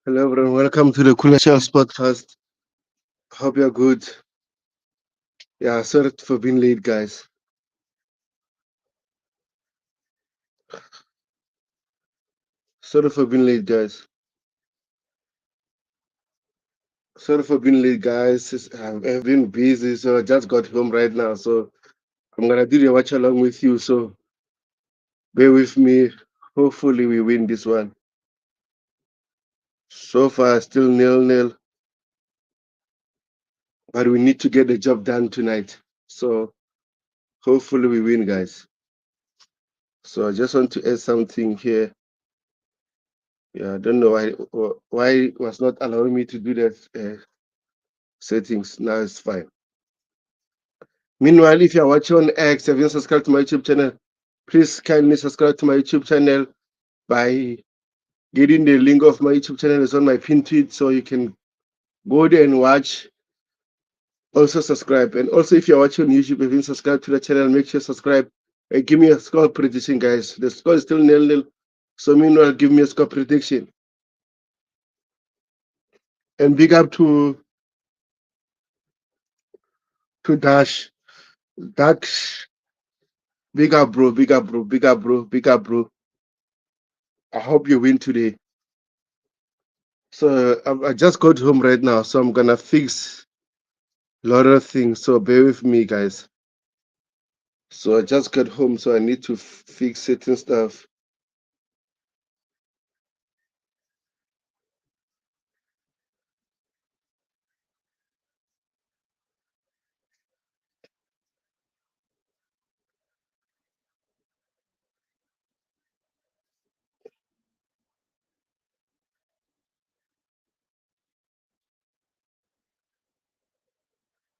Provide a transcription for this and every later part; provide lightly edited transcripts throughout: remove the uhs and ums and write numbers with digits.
Hello, everyone. Welcome to the Cooler Shells podcast. Hope you're good. Yeah, sorry for being late, guys. Sorry for being late, guys. Sorry for being late, guys. I've been busy, so I just got home right now. So I'm gonna do the watch along with you. So bear with me. Hopefully, we win this one. So far, still nil-nil, but we need to get the job done tonight. So hopefully, we win, guys. So I just want to add something here. Yeah, I don't know why it was not allowing me to do that settings. Now it's fine. Meanwhile, if you're watching on X, have you subscribed to my YouTube channel, please kindly subscribe to my YouTube channel by getting the link of my YouTube channel is on my pinned tweet, so you can go there and watch. Also subscribe, and also if you're watching on YouTube, if you subscribe to the channel, make sure subscribe and give me a score prediction, guys. The score is still nil-nil, so meanwhile, give me a score prediction. And big up to Dash, big up, bro, big up, bro, big up, bro, big up, bro. I hope you win today. So I just got home right now, so I'm gonna fix a lot of things. So bear with me, guys. So I just got home, so I need to fix certain stuff.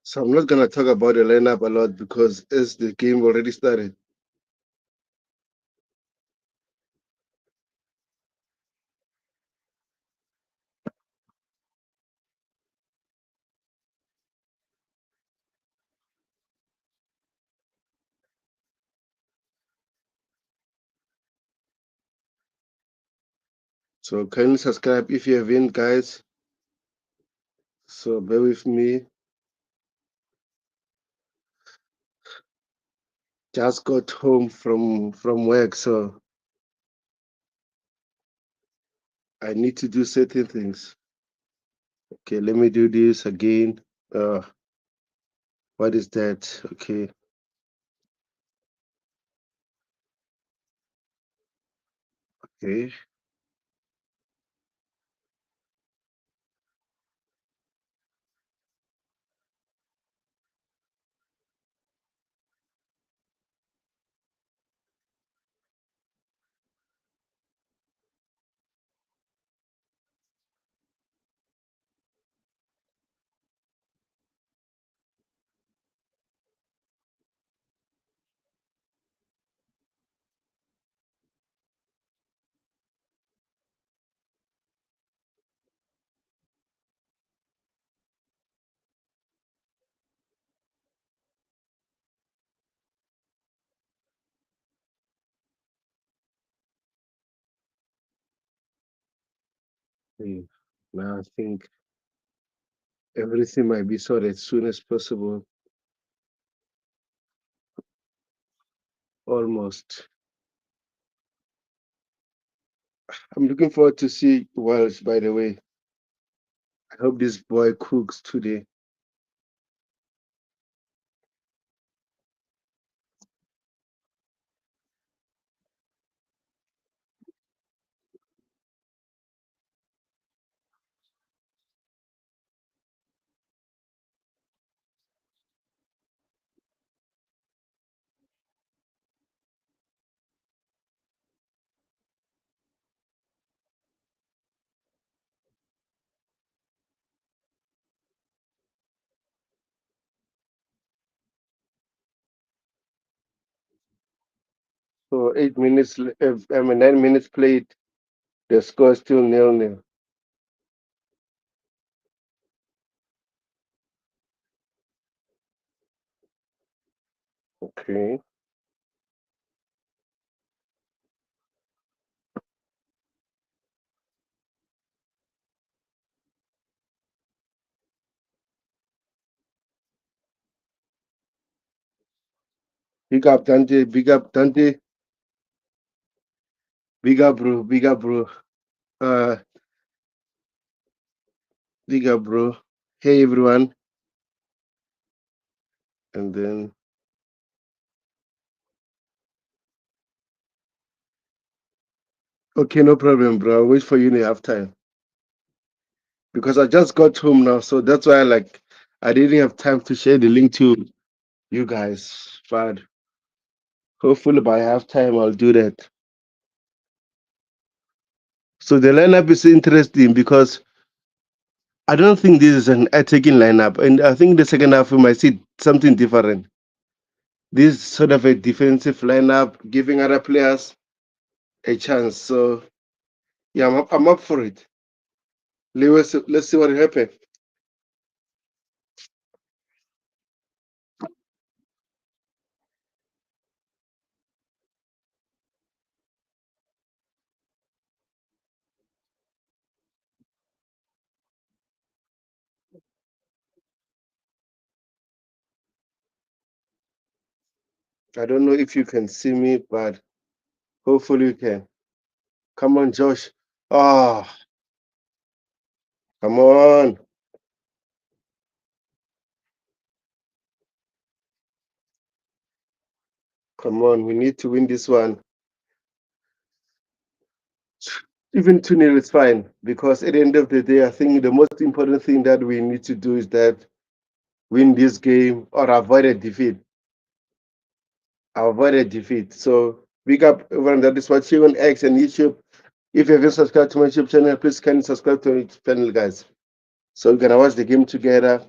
So I'm not gonna talk about the lineup a lot because as the game already started. So kindly subscribe if you haven't, guys. So bear with me. Just got home from work, so I need to do certain things. Okay, let me do this again. What is that? Okay. Okay. Now I think everything might be sorted as soon as possible. Almost. I'm looking forward to see Welsh, by the way. I hope this boy cooks today. So 8 minutes, 9 minutes played. The score is still nil-nil. Okay. Big up Dante, big up Dante, big up bro, big up bro. Uh Big up bro. Hey everyone. And then okay, no problem, bro. I'll wait for you in the halftime. Because I just got home now, so that's why I didn't have time to share the link to you guys. But hopefully by halftime I'll do that. So the lineup is interesting because I don't think this is an attacking lineup, and I think the second half we might see something different. This is sort of a defensive lineup, giving other players a chance. So yeah, I'm up for it. Let's see what happens. I don't know if you can see me, but hopefully you can. Come on, Josh. Ah, come on. Come on. We need to win this one. Even 2-0 is fine because at the end of the day, I think the most important thing that we need to do is that win this game or avoid a defeat. Avoid a defeat. So big up everyone that is watching on X and YouTube. If you haven't subscribed to my YouTube channel, please kindly subscribe to my YouTube channel, guys. So we're gonna watch the game together.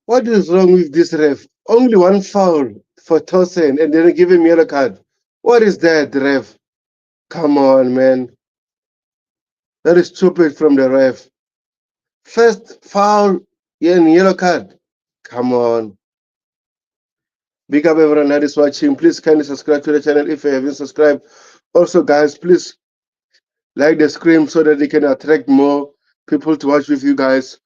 What is wrong with this ref? Only one foul for Tosin and then give him yellow card. What is that, ref? Come on, man. That is stupid from the ref. First foul, yeah, and yellow card. Come on. Big up everyone that is watching. Please kindly subscribe to the channel if you haven't subscribed. Also, guys, please like the screen so that they can attract more people to watch with you guys.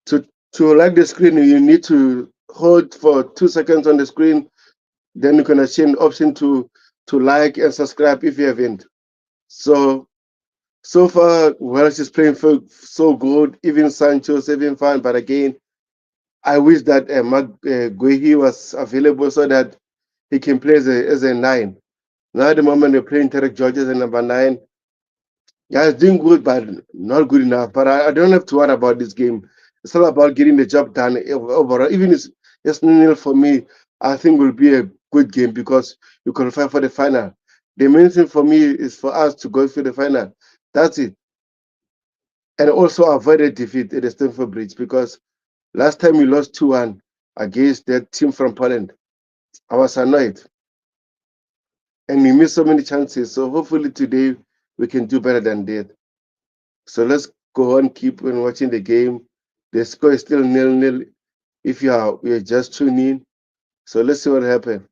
To like the screen, you need to hold for 2 seconds on the screen. Then you can achieve an option to like and subscribe if you haven't. So far, Welsh is playing so good. Even Sancho's having fun, but again, I wish that Guehi was available so that he can play as a nine. Now at the moment they're playing Tarek George as a number nine. Yeah, it's doing good, but not good enough. But I don't have to worry about this game. It's all about getting the job done overall. Even if it's nil for me, I think will be a good game because you qualify for the final. The main thing for me is for us to go for the final. That's it. And also avoid a defeat at the Stamford Bridge because last time we lost 2-1 against that team from Poland. I was annoyed. And we missed so many chances. So hopefully today we can do better than that. So let's go on, keep on watching the game. The score is still 0-0 if we are just tuning in. So let's see what happens.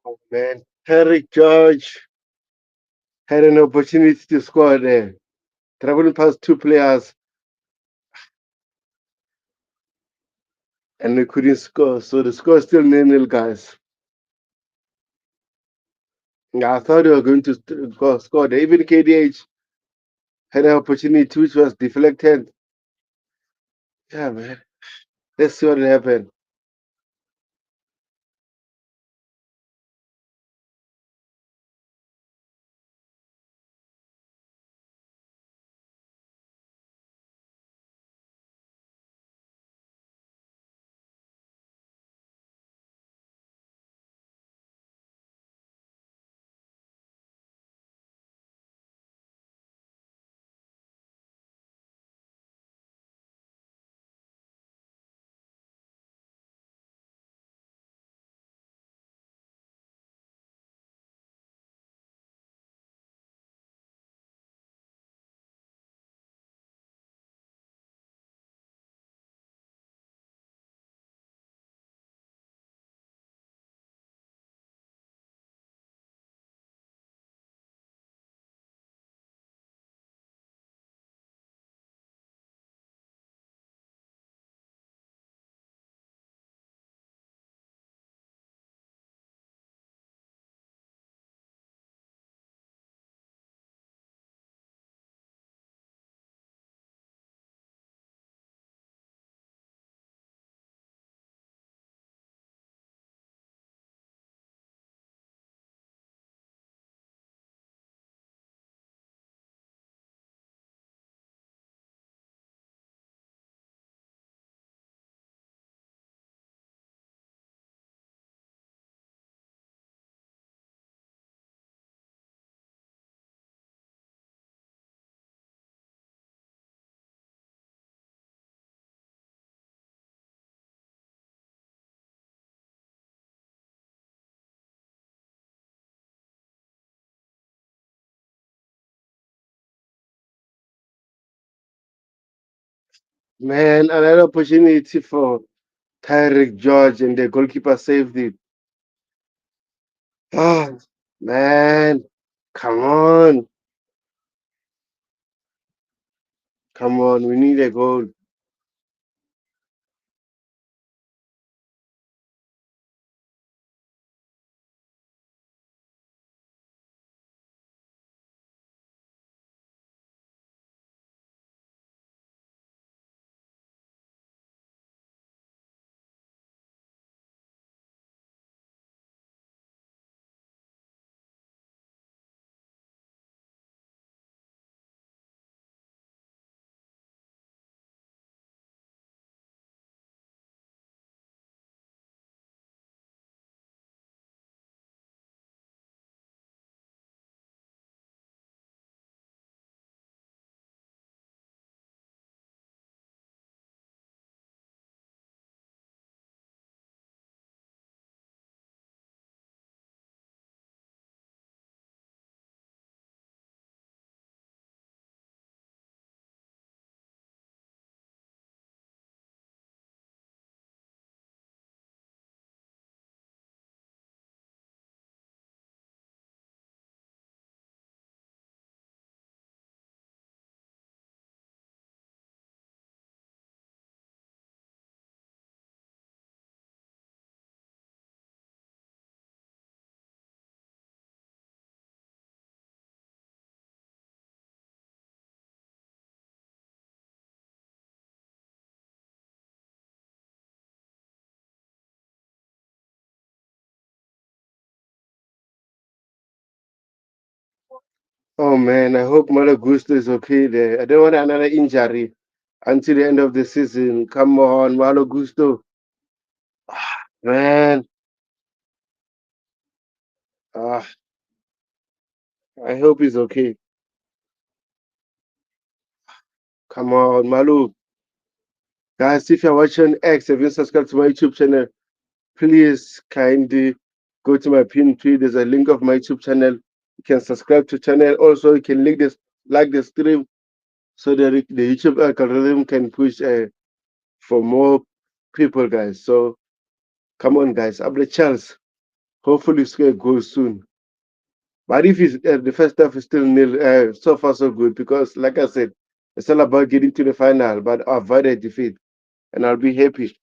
Oh, man. Eric George had an opportunity to score there. Traveling past two players and they couldn't score. So the score is still nil-nil, guys. Yeah, I thought they were going to score there. Even KDH had an opportunity which was deflected. Yeah, man. Let's see what will happen. Man, another opportunity for Tyrick George and the goalkeeper saved it. Oh, man. Come on. Come on. We need a goal. Oh, man. I hope Malo Gusto is okay there. I don't want another injury until the end of the season. Come on, Malo Gusto. Man. Ah, I hope he's okay. Come on, Malu. Guys, if you're watching X, if you subscribe to my YouTube channel, please kindly go to my pinned tweet. There's a link of my YouTube channel. You can subscribe to channel. Also, you can like the stream so that the YouTube algorithm can push for more people, guys. So come on, guys. I'm the Charles. Hopefully, score a goal soon. But if it's, the first half is still nil, so far so good because, like I said, it's all about getting to the final, but avoid a defeat, and I'll be happy.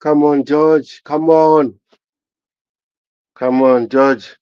Come on, George. Come on. Come on, George.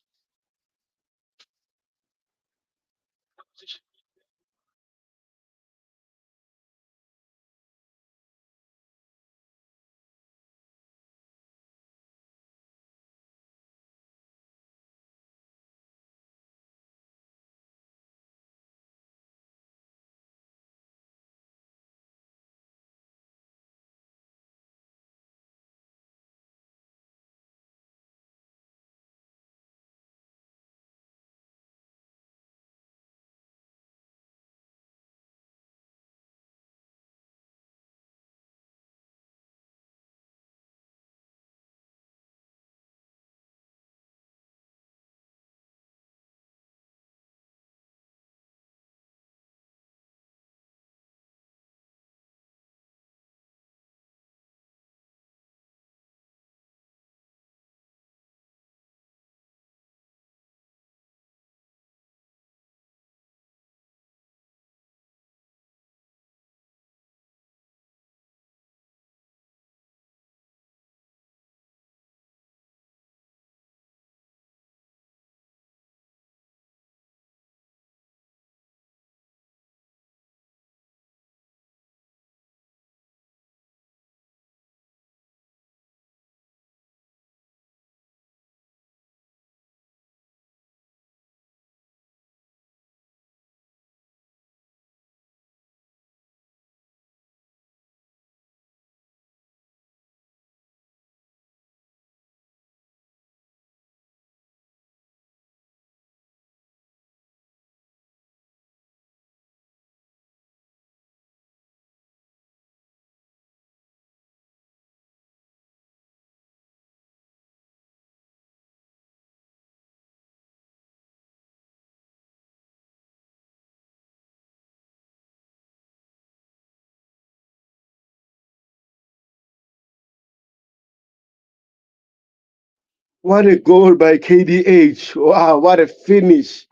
What a goal by KDH. Wow, what a finish.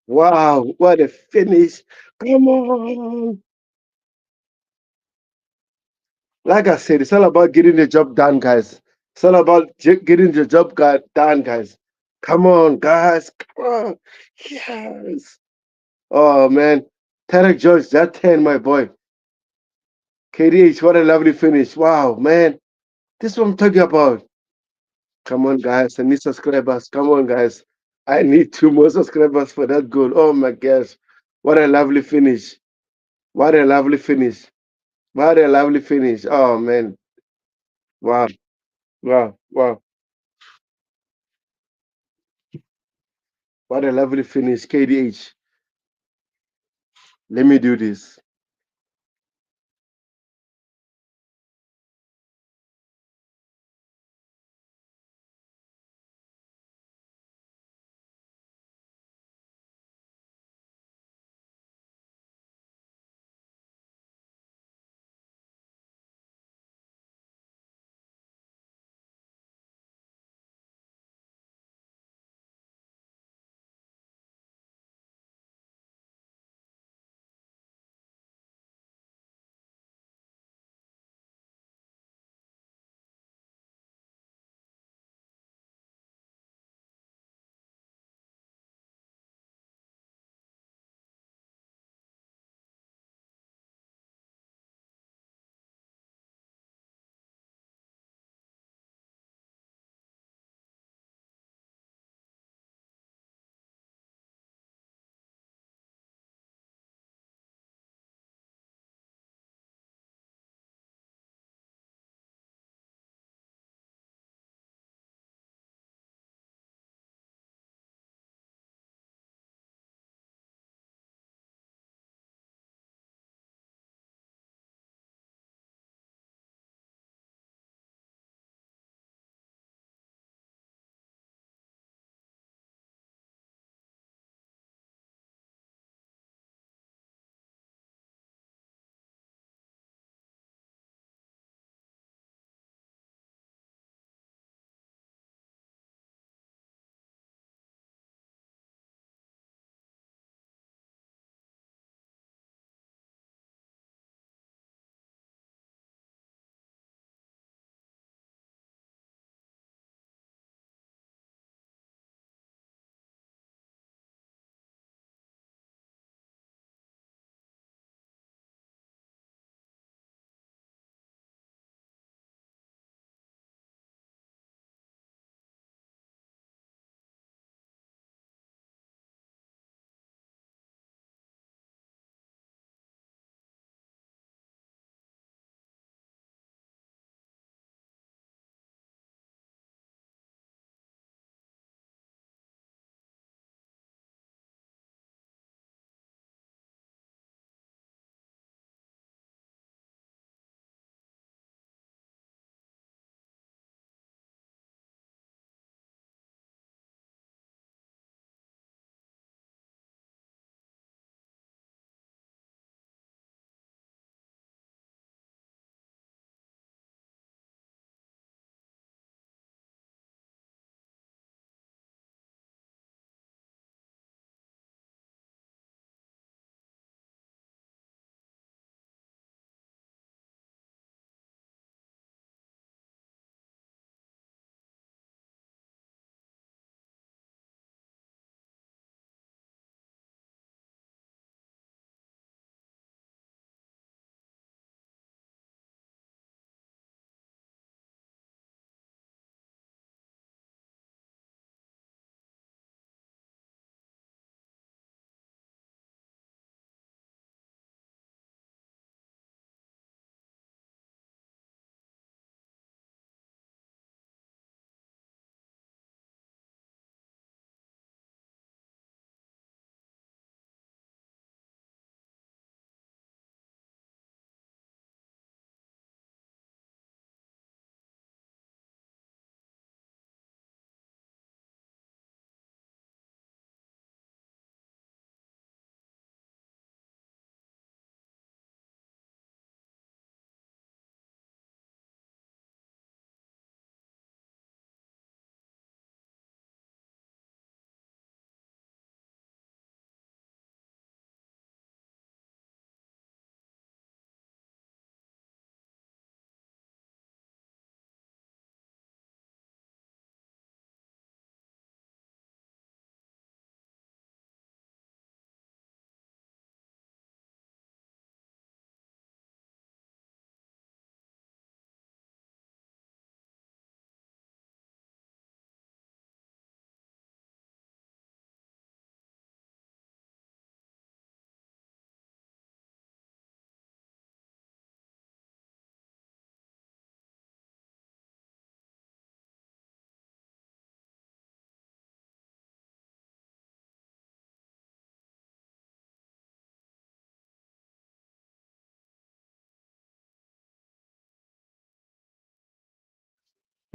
Wow, what a finish. Come on. Like I said, it's all about getting the job done, guys. It's all about getting the done, guys. Come on, guys. Come on. Yes. Oh, man. Tarek George, that 10, my boy. KDH, what a lovely finish. Wow, man. This is what I'm talking about. Come on, guys. I need subscribers. Come on, guys. I need 2 more subscribers for that goal. Oh, my gosh. What a lovely finish. What a lovely finish. What a lovely finish. Oh, man. Wow. Wow. Wow. What a lovely finish. KDH. Let me do this.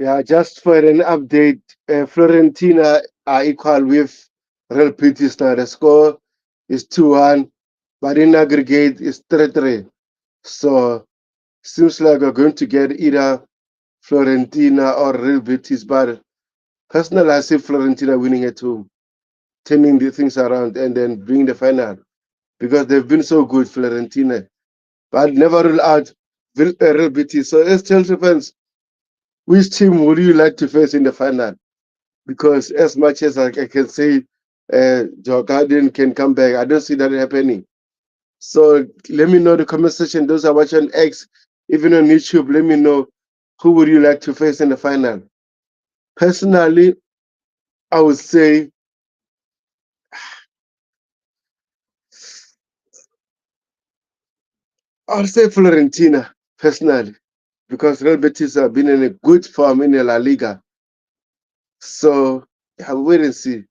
Yeah, just for an update, Florentina are equal with Real Betis now. The score is 2-1, but in aggregate it's 3-3. So seems like we're going to get either Florentina or Real Betis, but personally I see Florentina winning at home, turning the things around and then bring the final because they've been so good, Florentina. But never rule out Real Betis. So as Chelsea fans, which team would you like to face in the final? Because as much as I can say Djurgarden can come back, I don't see that happening. So let me know in the comment section. Those are watching X, even on YouTube. Let me know who would you like to face in the final. Personally, I would say Florentina. Personally, because Real Betis have been in a good form in the La Liga. So yeah, we'll wait and see.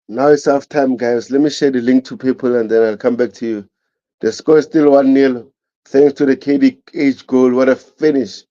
Now it's half time, guys. Let me share the link to people and then I'll come back to you. The score is still 1-0. Thanks to the KDH goal. What a finish.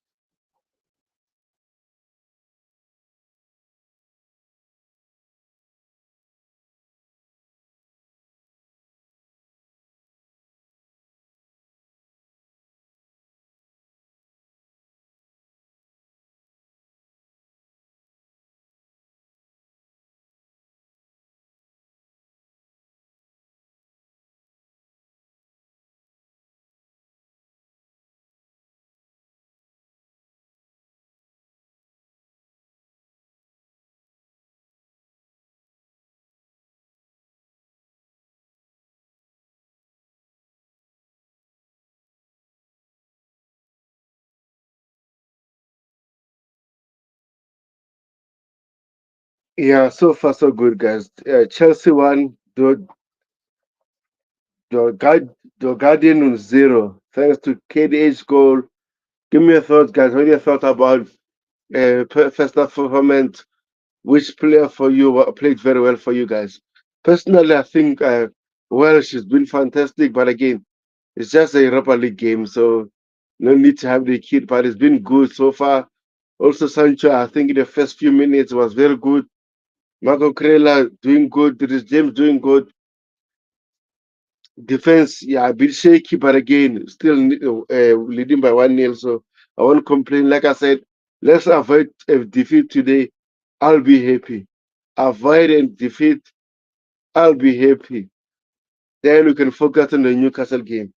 Yeah, so far so good, guys. Chelsea won. The Guardian 0. Thanks to KDH goal. Give me your thoughts, guys. What do you thought about first half performance? Which player for you played very well for you guys? Personally, I think Welsh has been fantastic, but again, it's just a Europa League game, so no need to have the kid. But it's been good so far. Also, Sancho, I think in the first few minutes was very good. Marco Crela doing good. Rhys James doing good. Defense, yeah, a bit shaky, but again, still leading by 1-0. So I won't complain. Like I said, let's avoid a defeat today. I'll be happy. Avoid a defeat. I'll be happy. Then we can focus on the Newcastle game.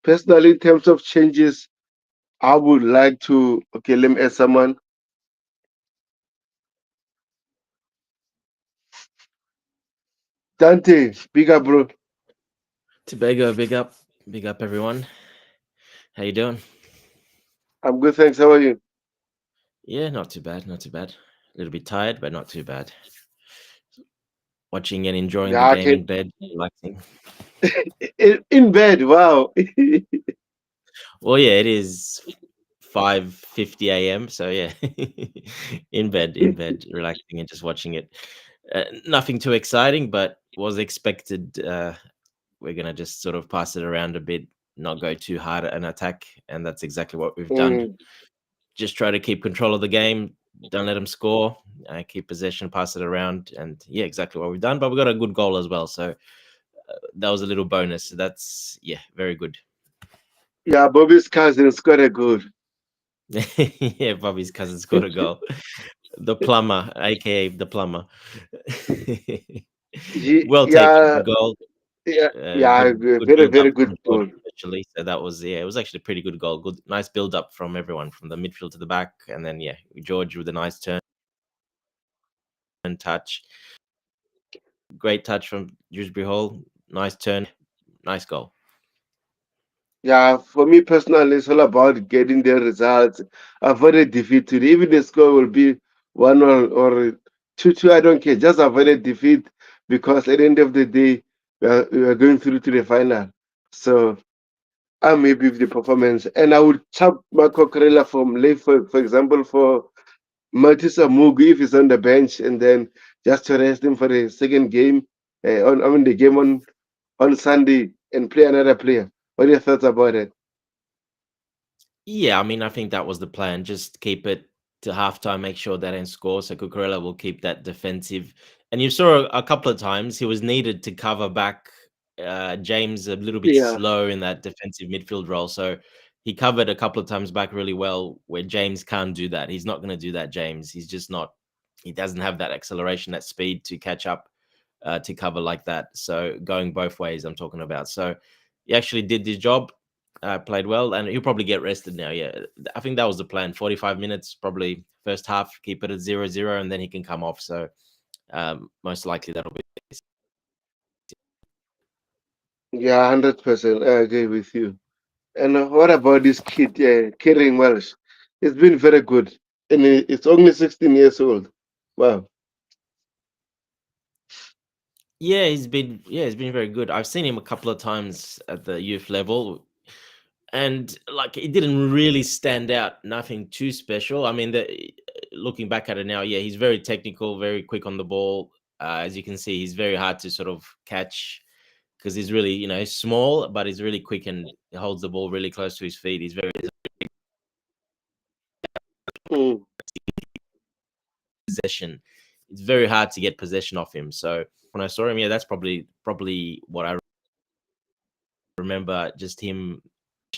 Personally, in terms of changes, I would like to. Okay, let me add someone. Dante, big up, bro. Tobago, big up everyone. How you doing? I'm good, thanks. How are you? Yeah, not too bad, not too bad. A little bit tired, but not too bad. Watching and enjoying the Yeah, game okay. in bed, relaxing. In bed, wow. Well, yeah, it is 5:50 a.m. So yeah, in bed, relaxing and just watching it. Nothing too exciting, but was expected. We're gonna just sort of pass it around a bit, not go too hard at an attack, and that's exactly what we've done. Mm. Just try to keep control of the game. Don't let them score. Keep possession, pass it around, and yeah, exactly what we've done. But we got a good goal as well, so that was a little bonus. So that's yeah, very good. Yeah, Bobby's cousin scored a goal. Yeah, Bobby's cousin scored a goal. The plumber, aka the plumber. Well taken, Yeah, good goal. yeah, Good very, build up very from good George, goal. especially. So that was yeah, it was actually a pretty good goal. Good, nice build up from everyone, from the midfield to the back, and then yeah, George with a nice turn and touch. Great touch from Dewsbury Hall. Nice turn. Nice goal. Yeah, for me personally, it's all about getting the results. Avoid a defeat today. Even the score will be 1 or 2-2, I don't care. Just avoid a defeat because at the end of the day, we are going through to the final. So I'm happy with the performance. And I would tap Marco Corella from left, for example, for Matisa Mugu if he's on the bench, and then just to rest him for the second game, I mean the game on Sunday, and play another player. What are your thoughts about it? Yeah, I mean, I think that was the plan. Just keep it to halftime, make sure they don't score. So Cucurella will keep that defensive. And you saw a couple of times he was needed to cover back James a little bit Yeah. slow in that defensive midfield role. So he covered a couple of times back really well where James can't do that. He's not going to do that, James. He's just not, he doesn't have that acceleration, that speed to catch up to cover like that. So going both ways, I'm talking about. So he actually did his job, played well, and he'll probably get rested now. Yeah, I think that was the plan. 45 minutes, probably first half, keep it at 0-0, and then he can come off. So most likely that'll be. Yeah, 100%. I agree with you. And what about this kid, Kieran Welsh? It's been very good, and it's only 16 years old. Wow. He's been very good. I've seen him a couple of times at the youth level, and like it didn't really stand out. Nothing too special. I mean, looking back at it now, yeah, he's very technical, very quick on the ball. As you can see, he's very hard to sort of catch because he's really, he's small, but he's really quick and he holds the ball really close to his feet. He's very Mm. possession. It's very hard to get possession off him. So when I saw him, yeah, that's probably what I remember. Just him,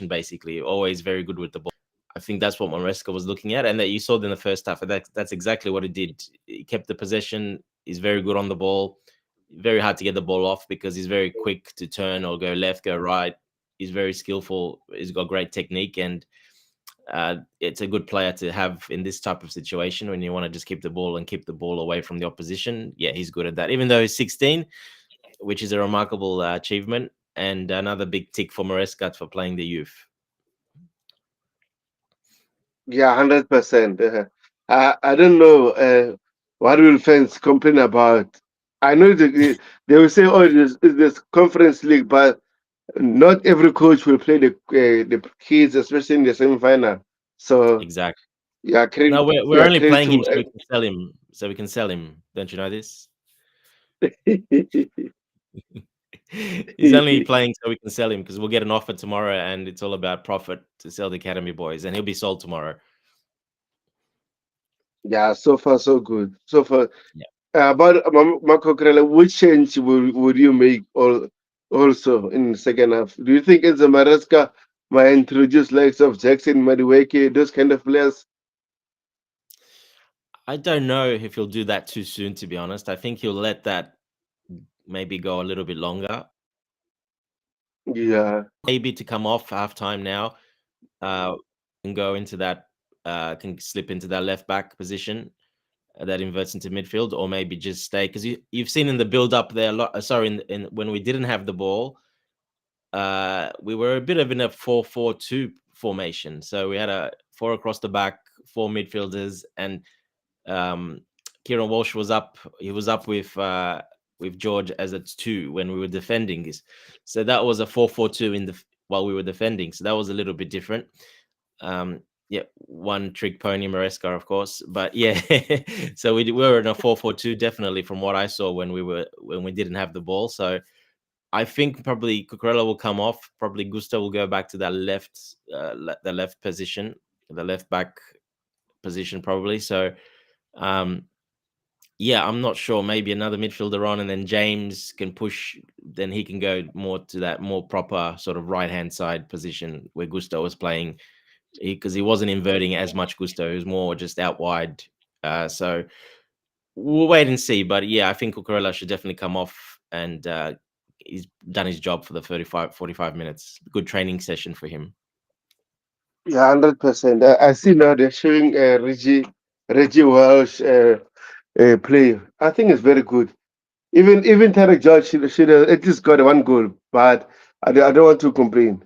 basically, always very good with the ball. I think that's what Maresca was looking at, and that you saw in the first half. And that's exactly what he did. He kept the possession. He's very good on the ball. Very hard to get the ball off because he's very quick to turn or go left, go right. He's very skillful. He's got great technique, and it's a good player to have in this type of situation when you want to just keep the ball and keep the ball away from the opposition. Yeah, he's good at that. Even though he's 16, which is a remarkable achievement, and another big tick for Maresca for playing the youth. Yeah, 100%. I don't know what will fans complain about. I know they will say, "Oh, this conference league," but not every coach will play the kids, especially in the semi-final. So Exactly. yeah, No, we're yeah, only credit playing him to so we can sell him. So we can sell him. Don't you know this? He's only playing so we can sell him because we'll get an offer tomorrow, and it's all about profit to sell the academy boys, and he'll be sold tomorrow. Yeah, so far so good. So far, Yeah. about Marco Corella, which change would you make also in the second half? Do you think Enzo Maresca might introduce likes of Jackson, Madueke, those kind of players? I don't know if he'll do that too soon, to be honest. I think he'll let that maybe go a little bit longer. Yeah. Maybe to come off halftime now, uh, and go into that, can slip into that left back position that inverts into midfield, or maybe just stay because you've seen in the build up there a lot. Sorry, in when we didn't have the ball, we were a bit of in a 4-4-2 formation. So we had a four across the back, four midfielders, and um, Kieran Walsh was up. He was up with George as a two when we were defending this. So that was a 4-4-2 while we were defending. So that was a little bit different. Yeah, one trick pony Maresca, of course, but yeah. So we were in a 4-4-2 definitely from what I saw when we didn't have the ball. So I think probably Cucurella will come off. Probably Gusto will go back to that the left position, the left back position, probably. So, um, yeah, I'm not sure. Maybe another midfielder on, and then James can push. Then he can go more to that more proper sort of right hand side position where Gusto was playing, because he wasn't inverting as much. Gusto, he was more just out wide. So we'll wait and see. But yeah, I think Cucurella should definitely come off, and he's done his job for the 45 minutes. Good training session for him. Yeah, 100%. I see now they're showing Reggie Welsh play. I think it's very good. Even Tarek George should have at least got one goal, but I don't want to complain.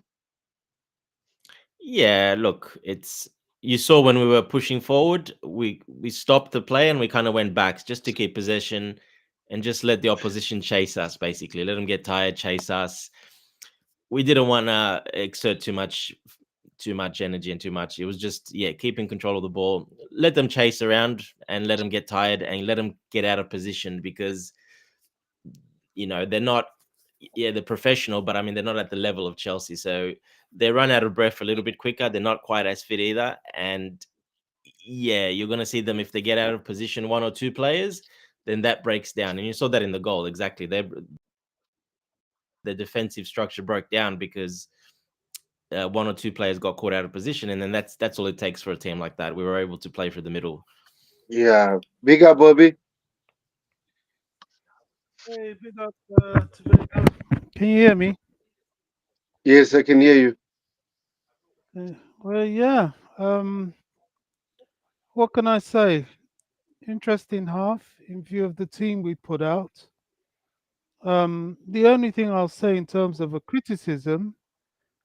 Yeah, look, it's you saw when we were pushing forward, we stopped the play and we kind of went back just to keep possession and just let the opposition chase us, basically. Let them get tired, chase us. we didn't want to exert too much energy and too much. It was just keeping control of the ball, let them chase around and let them get tired and let them get out of position because they're not they're professional, but I mean they're not at the level of Chelsea, so they run out of breath a little bit quicker. They're not quite as fit either, and you're going to see them if they get out of position, one or two players, then that breaks down, and you saw that in the goal exactly. The defensive structure broke down because one or two players got caught out of position, and then that's all it takes for a team like that. We were able to play for the middle. Yeah, big up, Bobby. Hey, big up to Vega. Can you hear me? Yes, I can hear you. Well, yeah. What can I say? Interesting half in view of the team we put out. The only thing I'll say in terms of a criticism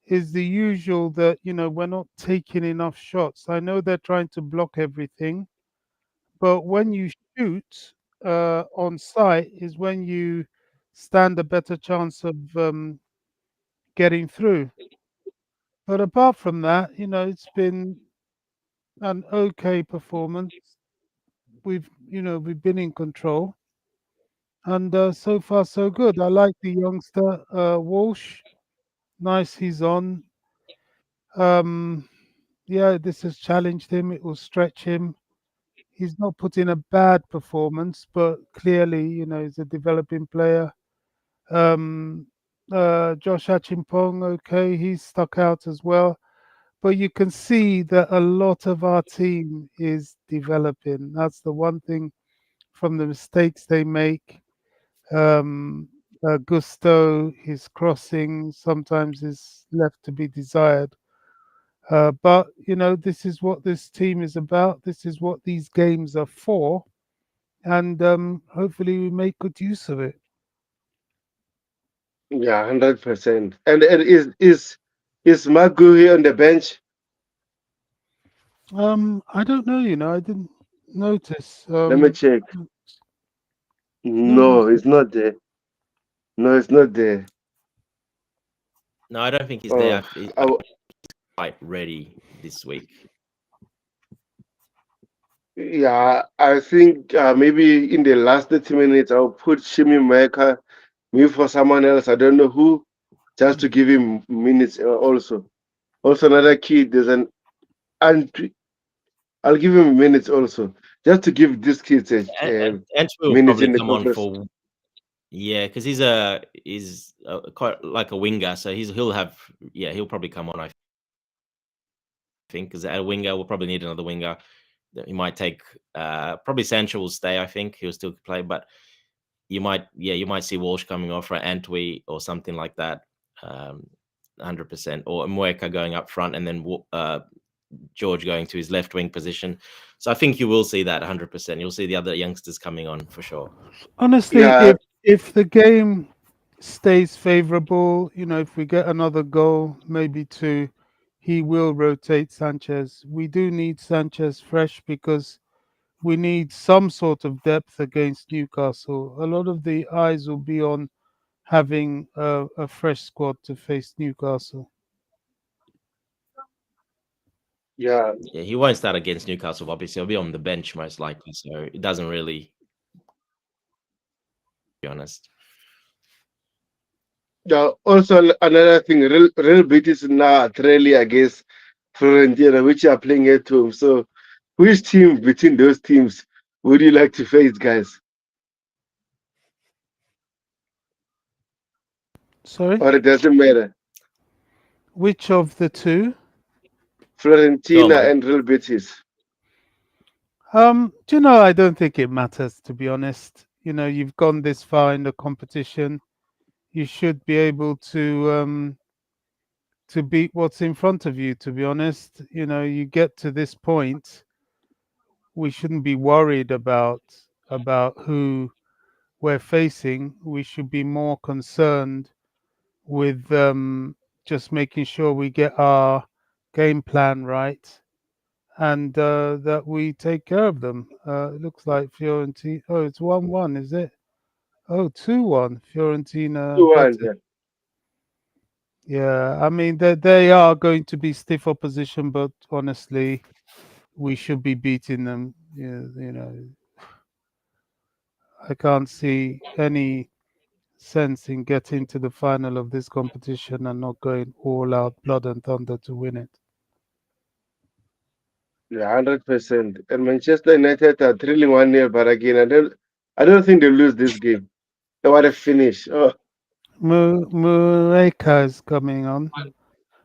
is the usual that we're not taking enough shots. I know they're trying to block everything, but when you shoot on site is when you stand a better chance of getting through. But apart from that, it's been an okay performance. We've been in control, and so far so good. I like the youngster Walsh. Nice, he's on. Um, yeah, this has challenged him. It will stretch him. He's not put in a bad performance, but clearly, he's a developing player. Um, Josh Achimpong, okay, he's stuck out as well. But you can see that a lot of our team is developing. That's the one thing from the mistakes they make. Um, Gusto, his crossing sometimes is left to be desired. But this is what this team is about. This is what these games are for, and hopefully we make good use of it. Yeah, 100%. And is Magu here on the bench? I don't know. I didn't notice. Let me check. No, No, it's not there. No, it's not there. No, I don't think he's there. Oh, He's I, quite ready this week. yeah, I think maybe in the last 30 minutes I'll put Shimi Maker, maybe for someone else. I don't know who, just to give him minutes also. Also, another kid, there's an and I'll give him minutes also, just to give these kids a Antwi will minutes probably in the come on conference. for because he's quite like a winger, so he'll have he'll probably come on. I think because at a winger we'll probably need another winger. He might take probably Sancho will stay. I think he'll still play, but you might see Walsh coming off for Antwi or something like that. 100%, or Mueka going up front, and then George going to his left wing position. So I think you will see that 100%. You'll see the other youngsters coming on for sure. honestly, Yeah, if the game stays favourable, if we get another goal, maybe two, he will rotate Sanchez. We do need Sanchez fresh because we need some sort of depth against Newcastle. A lot of the eyes will be on having a fresh squad to face Newcastle. yeah. Yeah, he won't start against Newcastle. Obviously, he'll be on the bench most likely. So it doesn't really, be honest. Yeah, also another thing, Real Betis now at rally against Fiorentina, which are playing at home. So, which team between those teams would you like to face, guys? Sorry, Or it doesn't matter? which of the two? Go on, Fiorentina buddy. and Real Betis. Do I don't think it matters, to be honest. You've gone this far in the competition. You should be able to beat what's in front of you, to be honest. You get to this point, we shouldn't be worried about who we're facing. We should be more concerned with just making sure we get our game plan right and that we take care of them. It looks like Fiorentina. Oh, it's 1-1, is it? Oh, 2-1. Fiorentina Two one, better. yeah. Yeah, I mean they are going to be stiff opposition, but honestly, we should be beating them. Yeah, I can't see any sense in getting to the final of this competition and not going all out blood and thunder to win it. Yeah, 100%. And Manchester United are thrilling 1-0, but again, I don't think they lose this game. What a finish! Oh, Maresca is coming on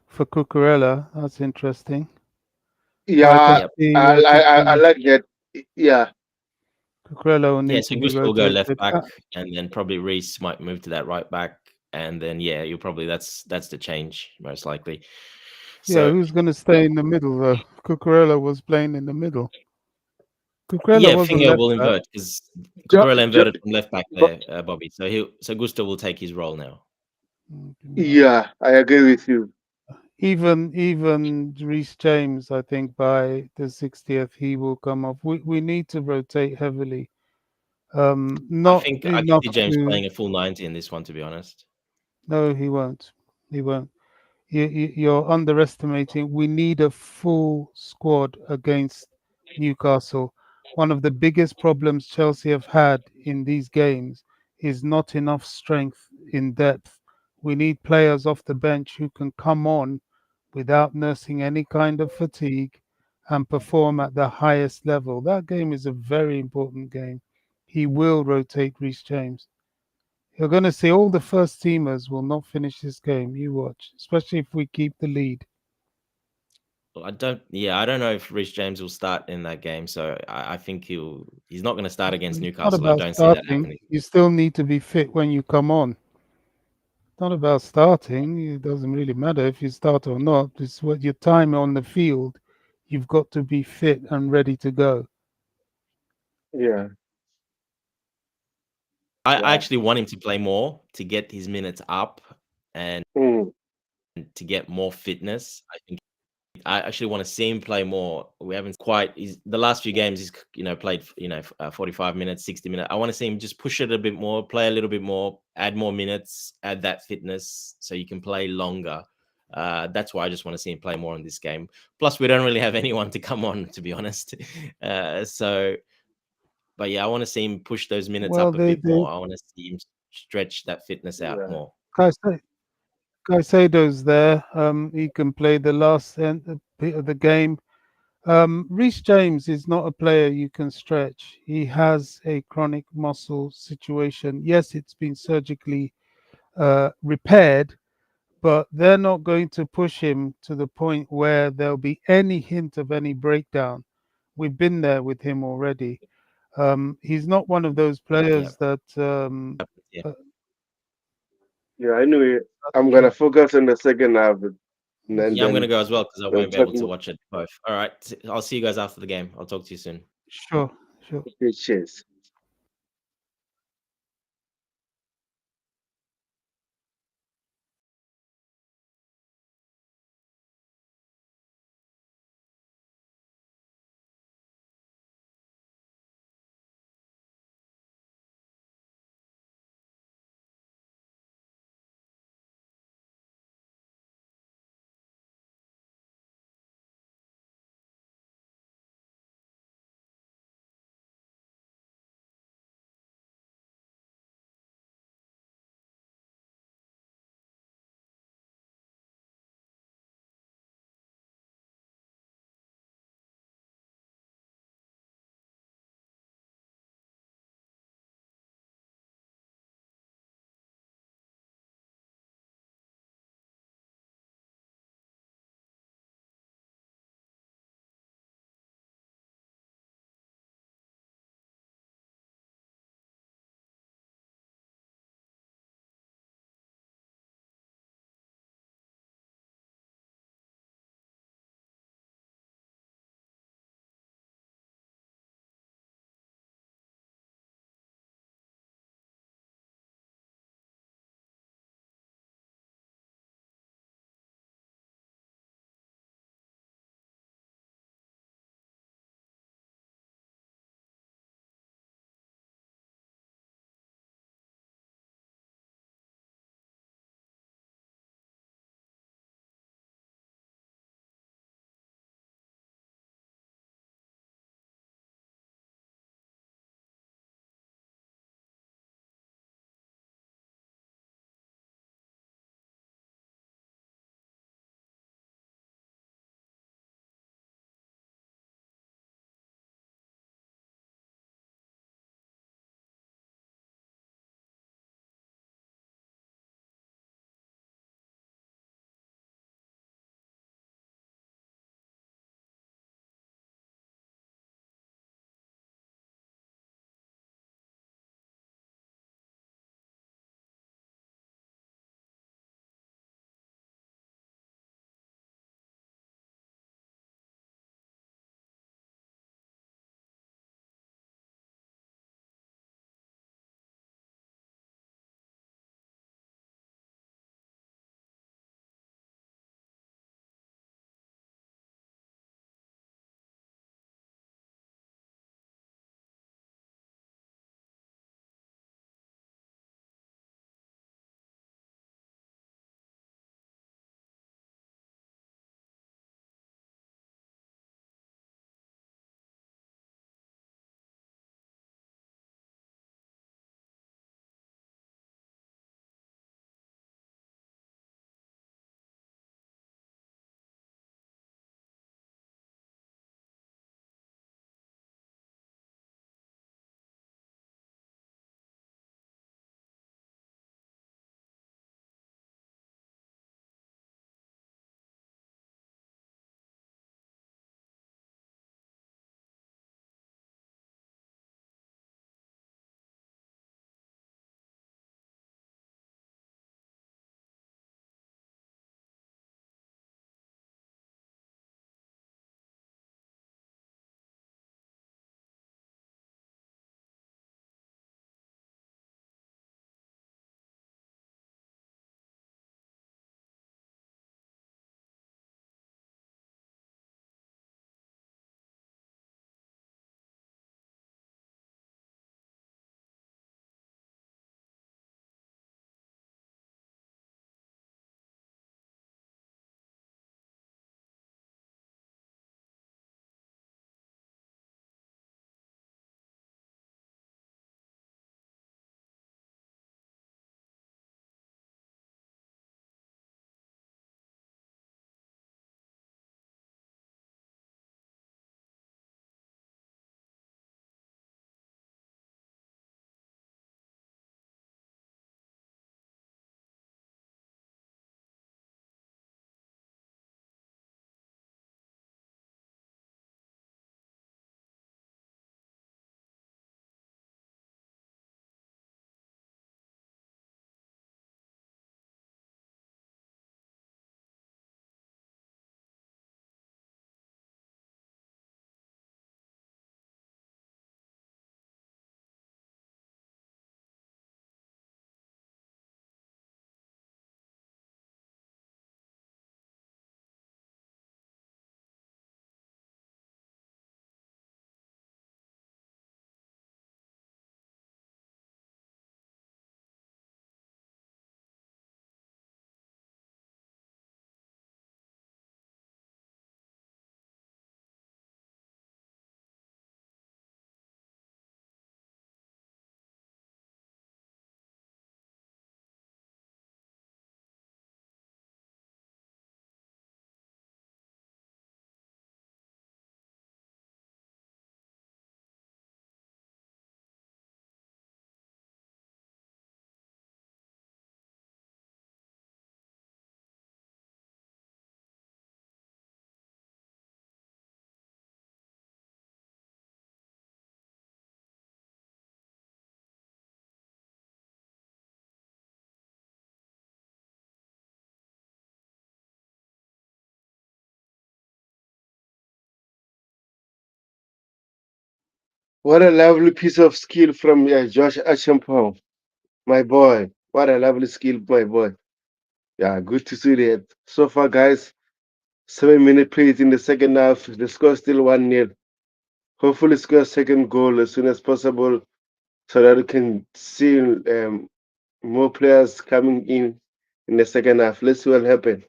for Cucurella. That's interesting. But I can yeah, Yep. see I like that. Yeah, Cucurella will Yeah, need so to be Gusto will go left rotated. back, and then probably Reece might move to that right back, and then yeah, you'll probably that's the change most likely. Yeah, So who's going to stay in the middle though? Cucurella was playing in the middle. Cucurella yeah, was a Finger left will back. invert because jo, Cucurella jo, inverted from left back but there, Bobby. So Gusto will take his role now. No. yeah, I agree with you. Even Reece James, I think by the 60th he will come off. We need to rotate heavily. I Not think I can enough see James to. playing a full 90 in this one, to be honest. No, he won't. He won't. You're underestimating. We need a full squad against Newcastle. One of the biggest problems Chelsea have had in these games is not enough strength in depth. We need players off the bench who can come on without nursing any kind of fatigue and perform at the highest level. That game is a very important game. He will rotate Reece James. You're going to see all the first teamers will not finish this game. You watch, especially if we keep the lead. Well, I don't know if Reece James will start in that game. So I think he's not going to start against It's not Newcastle. I about don't see that starting. happening. You still need to be fit when you come on. It's not about starting. It doesn't really matter if you start or not. It's what your time on the field. You've got to be fit and ready to go. Yeah, I yeah. actually want him to play more to get his minutes up and Mm, to get more fitness. I actually want to see him play more. We haven't quite. The last few games he's played 45 minutes, 60 minutes. I want to see him just push it a bit more, play a little bit more, add more minutes, add that fitness so you can play longer. That's why I just want to see him play more in this game. Plus, we don't really have anyone to come on, to be honest. But yeah, I want to see him push those minutes Well, up a bit more. I want to see him stretch that fitness out yeah, more. Caicedo- Caicedo's there. He can play the last bit of the game. Reece James is not a player you can stretch. He has a chronic muscle situation. Yes, it's been surgically repaired, but they're not going to push him to the point where there'll be any hint of any breakdown. We've been there with him already. He's not one of those Yeah, players that. yeah. Uh, yeah. Anyway, that's I'm gonna true. focus on the second half, and Yeah, I'm gonna then go as well because I we'll won't be talk able to more. watch it both. All right, I'll see you guys after the game. I'll talk to you soon. Sure, sure. Okay, cheers. What a lovely piece of skill from Josh Achampong, my boy. What a lovely skill, my boy. Yeah, good to see that. So far, guys, 7 minute plays in the second half. The score still 1-0. Hopefully, score a second goal as soon as possible so that we can see more players coming in the second half. Let's see what happens.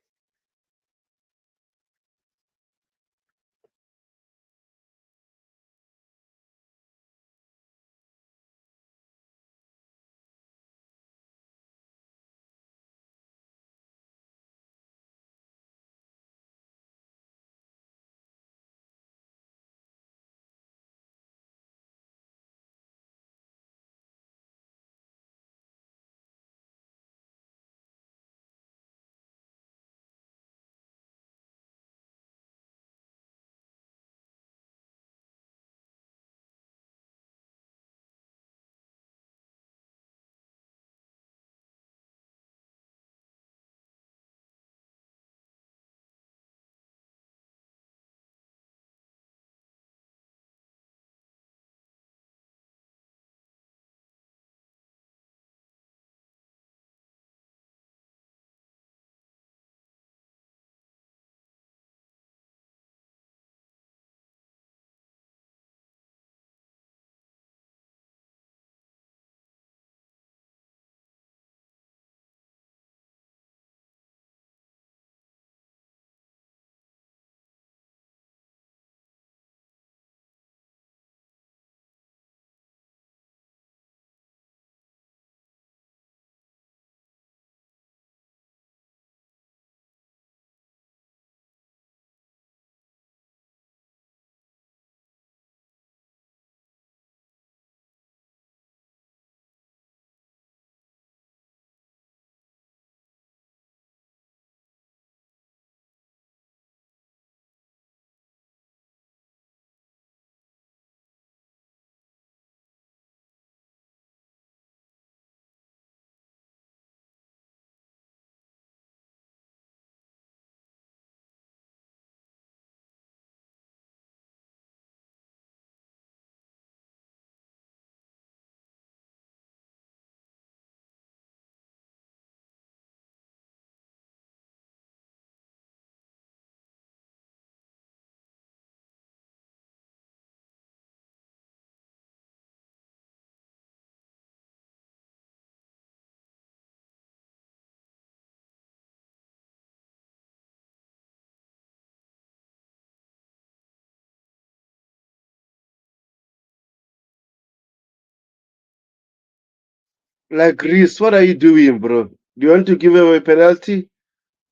Like Reese, what are you doing, bro? Do you want to give away a penalty?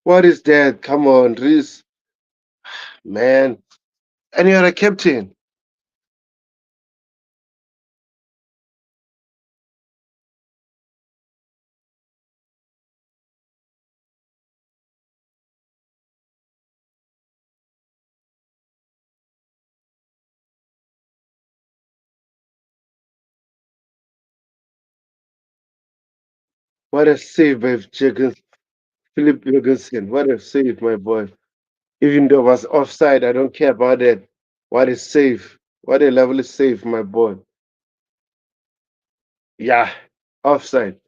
What is that? Come on, Reese, man. And you're a captain. What a save by Philip Jurgensen. What a save, my boy. Even though it was offside, I don't care about that. What a save. What a lovely save, my boy. Yeah, offside.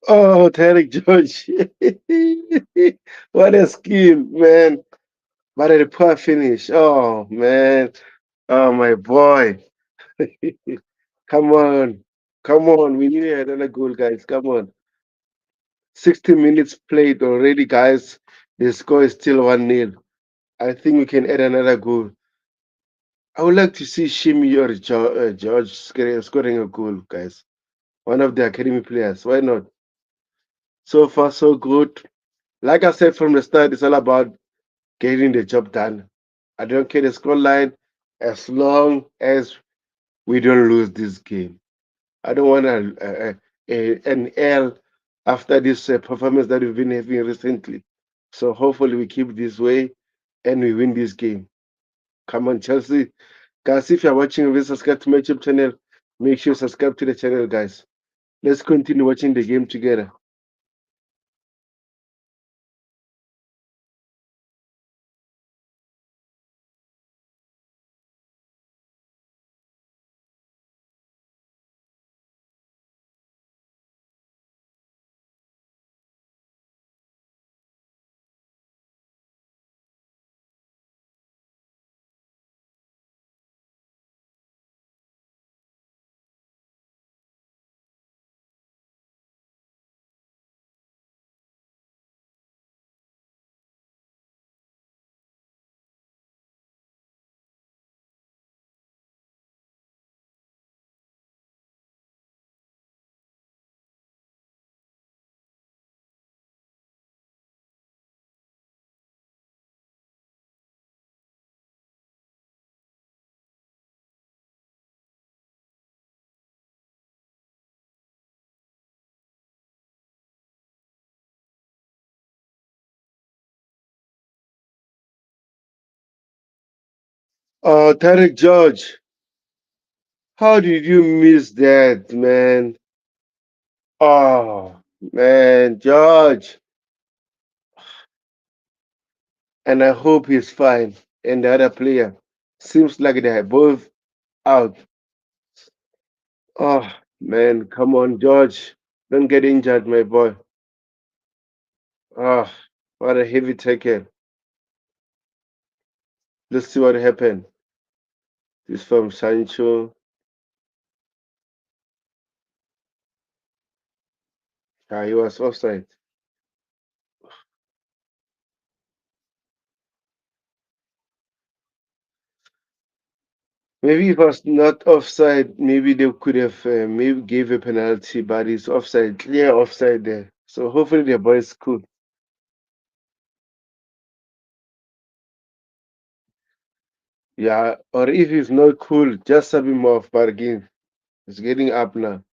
Oh, Tarek George. What a skill, man. But a poor finish. Oh, man. Oh, my boy. Come on. Come on. We need another goal, guys. Come on. 60 minutes played already, guys. The score is still 1-0. I think we can add another goal. I would like to see Shimi or George scoring a goal, guys. One of the academy players. Why not? So far, so good. Like I said from the start, it's all about getting the job done. I don't care the scoreline as long as we don't lose this game. I don't want an L after this performance that we've been having recently. So hopefully we keep this way and we win this game. Come on, Chelsea. Guys, if you're watching, please subscribe to my YouTube channel. Make sure you subscribe to the channel, guys. Let's continue watching the game together. Oh, Tarek George, how did you miss that, man? Oh, man, George. And I hope he's fine. And the other player seems like they're both out. Oh, man, come on, George. Don't get injured, my boy. Oh, what a heavy tackle. Let's see what happened. This from Sancho. Ah, he was offside. Maybe if it was not offside, maybe they could have maybe gave a penalty, but it's offside, clear offside there. So hopefully the boys cool. Yeah, or if it's not cool, just sub him off. Bargain. It's getting up now.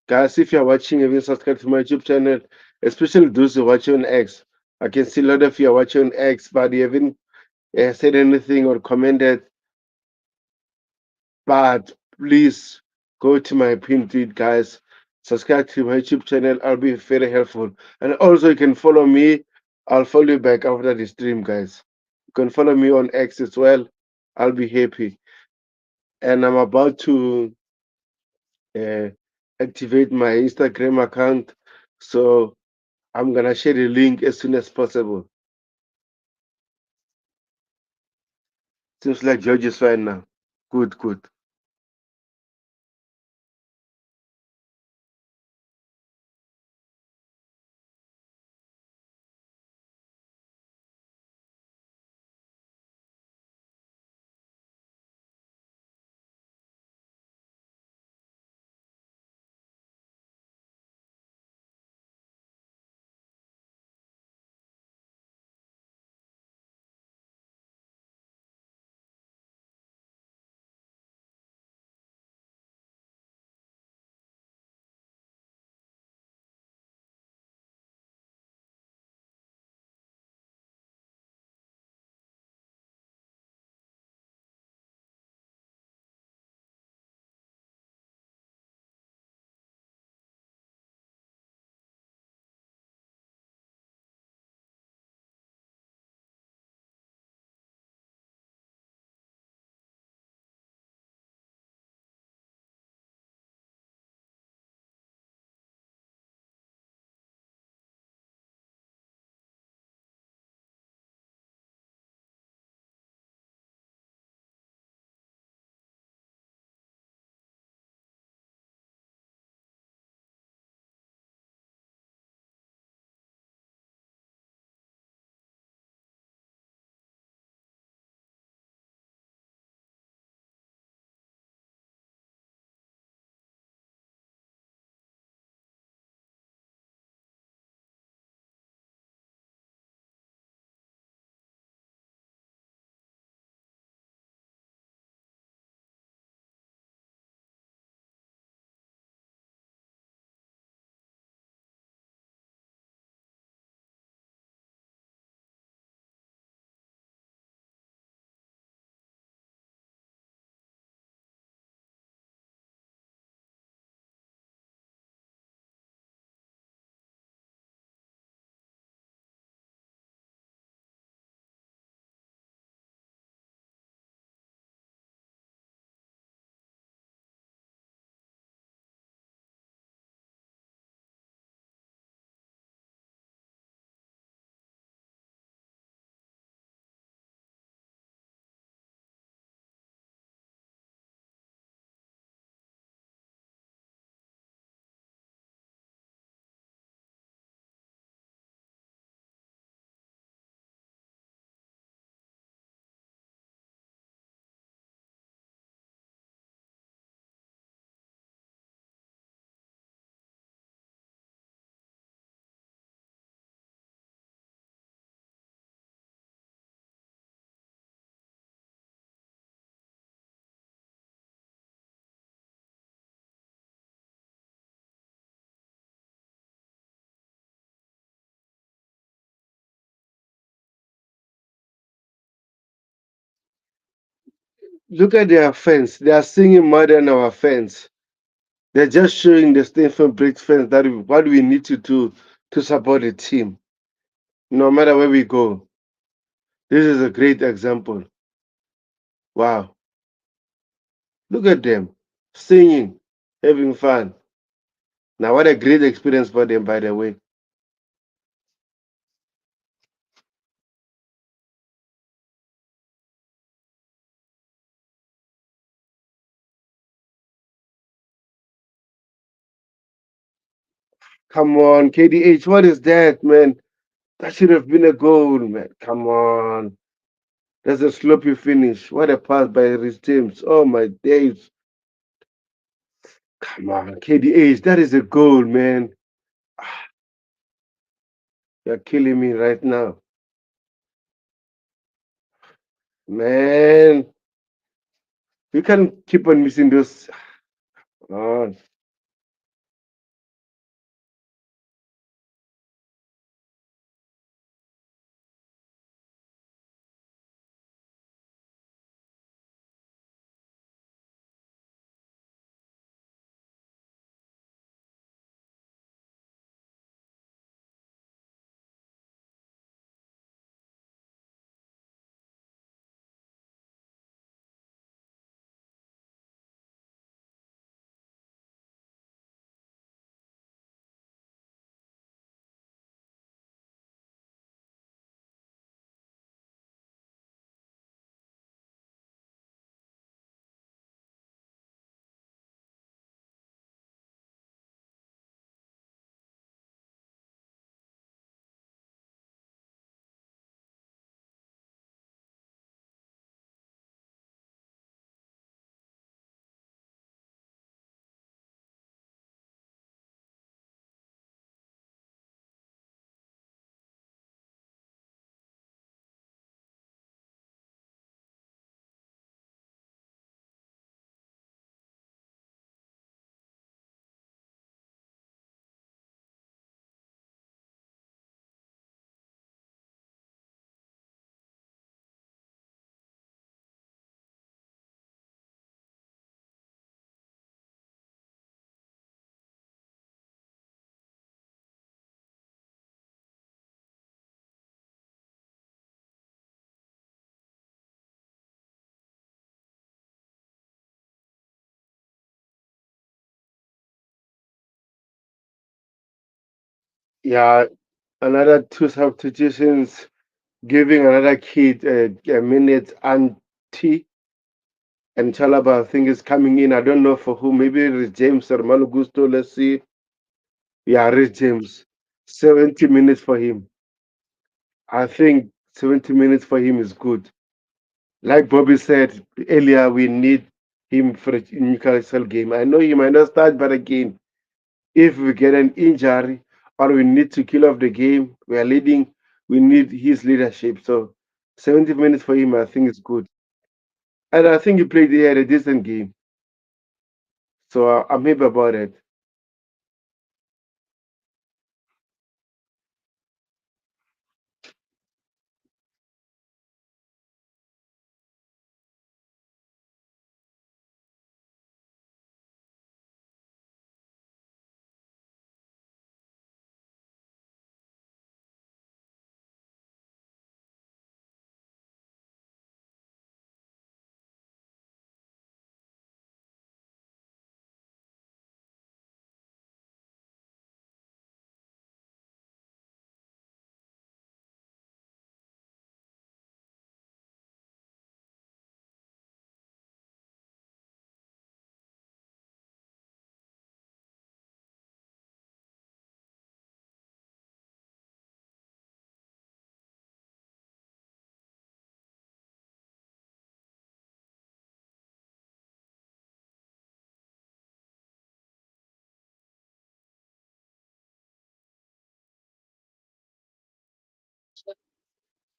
Guys, if you're watching, even subscribe to my YouTube channel, especially those who watch on X. I can see a lot of you are watching on X, but you haven't said anything or commented. But please go to my pinned tweet, guys. Subscribe to my YouTube channel. I'll be very helpful. And also, you can follow me. I'll follow you back after the stream, guys. You can follow me on X as well. I'll be happy. And I'm about to uh, activate my Instagram account. So I'm gonna share the link as soon as possible. Seems like George is fine now. Good, good. Look at their fans. They are singing more than our fans. They're just showing the Stephen Briggs fans that what we need to do to support the team, no matter where we go. This is a great example. Wow. Look at them singing, having fun. Now, what a great experience for them, by the way. Come on, KDH, what is that, man? That should have been a goal, man. Come on. That's a sloppy finish. What a pass by Rhys James. Oh, my days. Come on, KDH, that is a goal, man. You're killing me right now. Man, we can't keep on missing those. Oh, yeah, another two substitutions, giving another kid a minute. Anti and Chalaba, I think, is coming in. I don't know for who. Maybe it's James or Malo Gusto. Let's see. Yeah, Rich James. 70 minutes for him. I think 70 minutes for him is good. Like Bobby said earlier, we need him for the Newcastle game. I know he might not start, but again, if we get an injury or we need to kill off the game, we are leading, we need his leadership. So 70 minutes for him, I think is good. And I think he had a decent game. So I'm happy about it.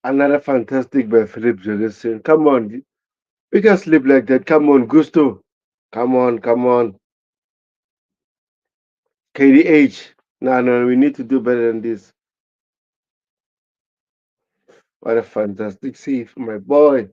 Another fantastic by Philip Jurgensen. Come on, we can sleep like that. Come on, Gusto. Come on, come on. KDH. No, no, we need to do better than this. What a fantastic save, my boy.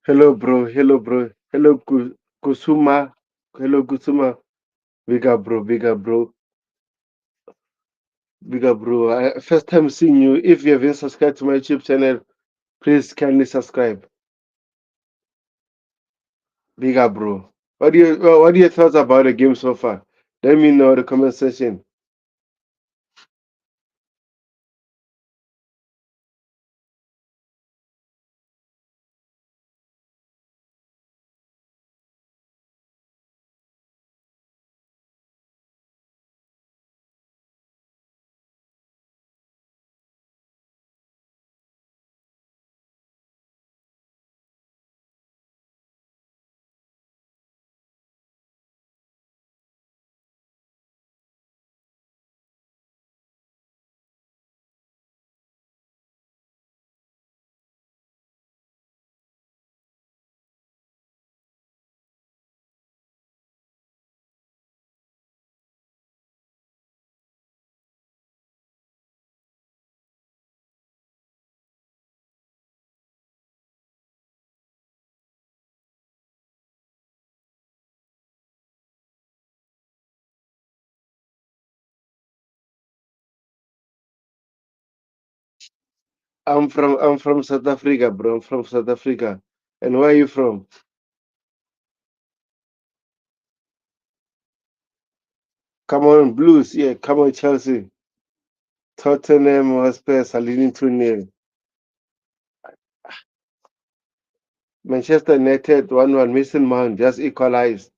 Hello, bro. Hello, bro. Hello, Kusuma. Hello, Kusuma. Big up, bro. Big up, bro. Big up, bro. First time seeing you. If you haven't subscribed to my YouTube channel, please kindly subscribe. Big up, bro. What are your thoughts about the game so far? Let me know in the comment section. I'm from South Africa, bro. I'm from South Africa. And where are you from? Come on, Blues. Yeah, come on, Chelsea. Tottenham Hotspur are leading 2-0. Manchester United 1-1. Mason Mount just equalized.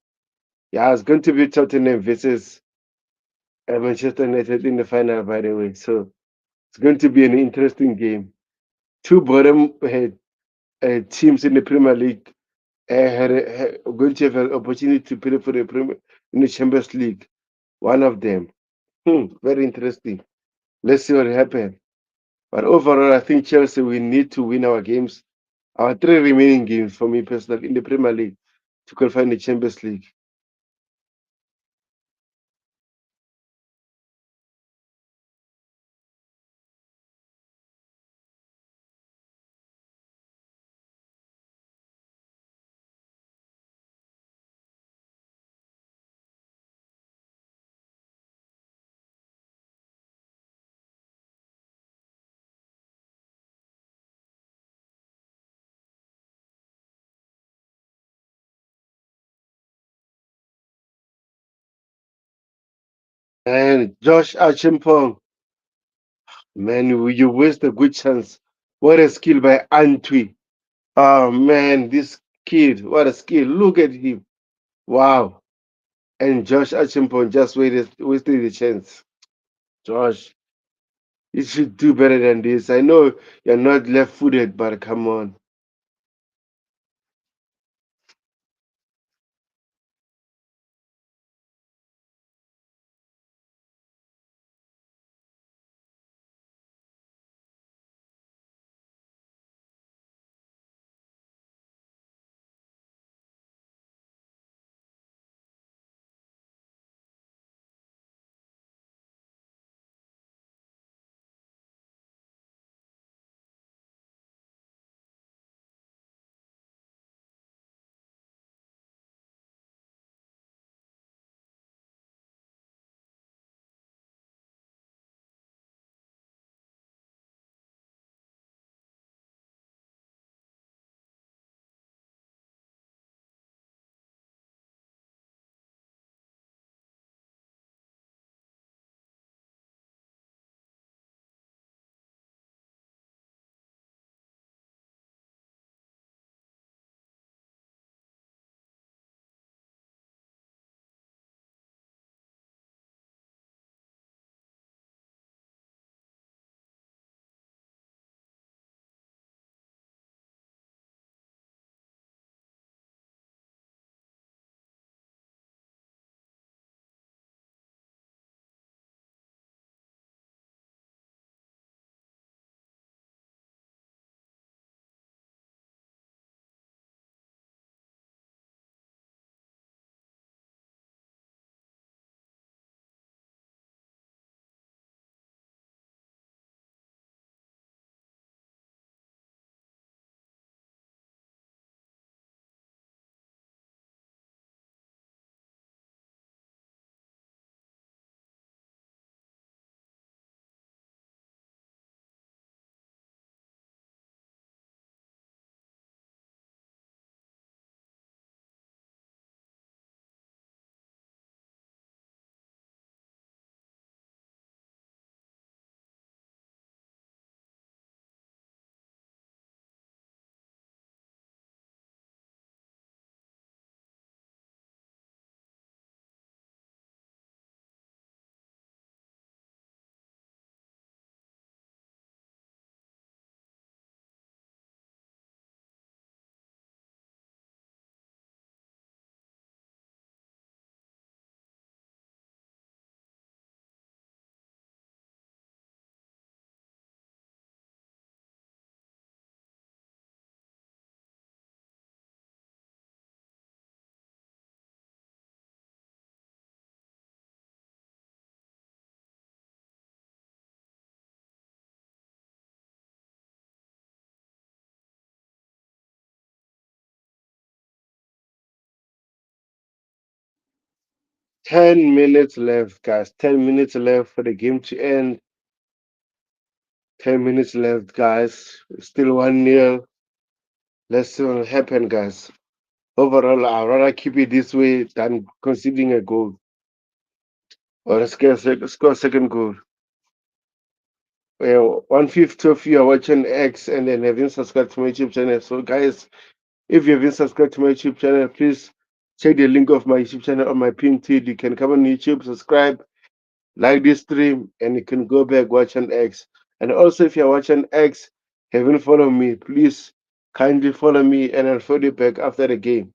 Yeah, it's going to be Tottenham versus Manchester United in the final, by the way. So it's going to be an interesting game. Two bottom teams in the Premier League going to have an opportunity to play for the Premier in the Champions League. One of them. Very interesting. Let's see what happens. But overall, I think Chelsea, we need to win our games, our three remaining games for me personally in the Premier League to qualify in the Champions League. And Josh Archimpong, man, you waste a good chance. What a skill by Antwi. Oh man, this kid, what a skill. Look at him. Wow. And Josh Archimpong just wasted the chance. Josh, you should do better than this. I know you're not left footed, but come on. 10 minutes left, guys. 10 minutes left for the game to end. 10 minutes left, guys. Still 1-0. Let's see what happen, guys. Overall, I'd rather keep it this way than conceding a goal or score a second goal. Well, 1/5 of you are watching X and then haven't subscribed to my YouTube channel. So, guys, if you haven't subscribed to my YouTube channel, please check the link of my YouTube channel on my pinned tweet. You can come on YouTube, subscribe, like this stream, and you can go back watch on X. And also, if you're watching X, haven't followed me, please kindly follow me and I'll follow you back after the game.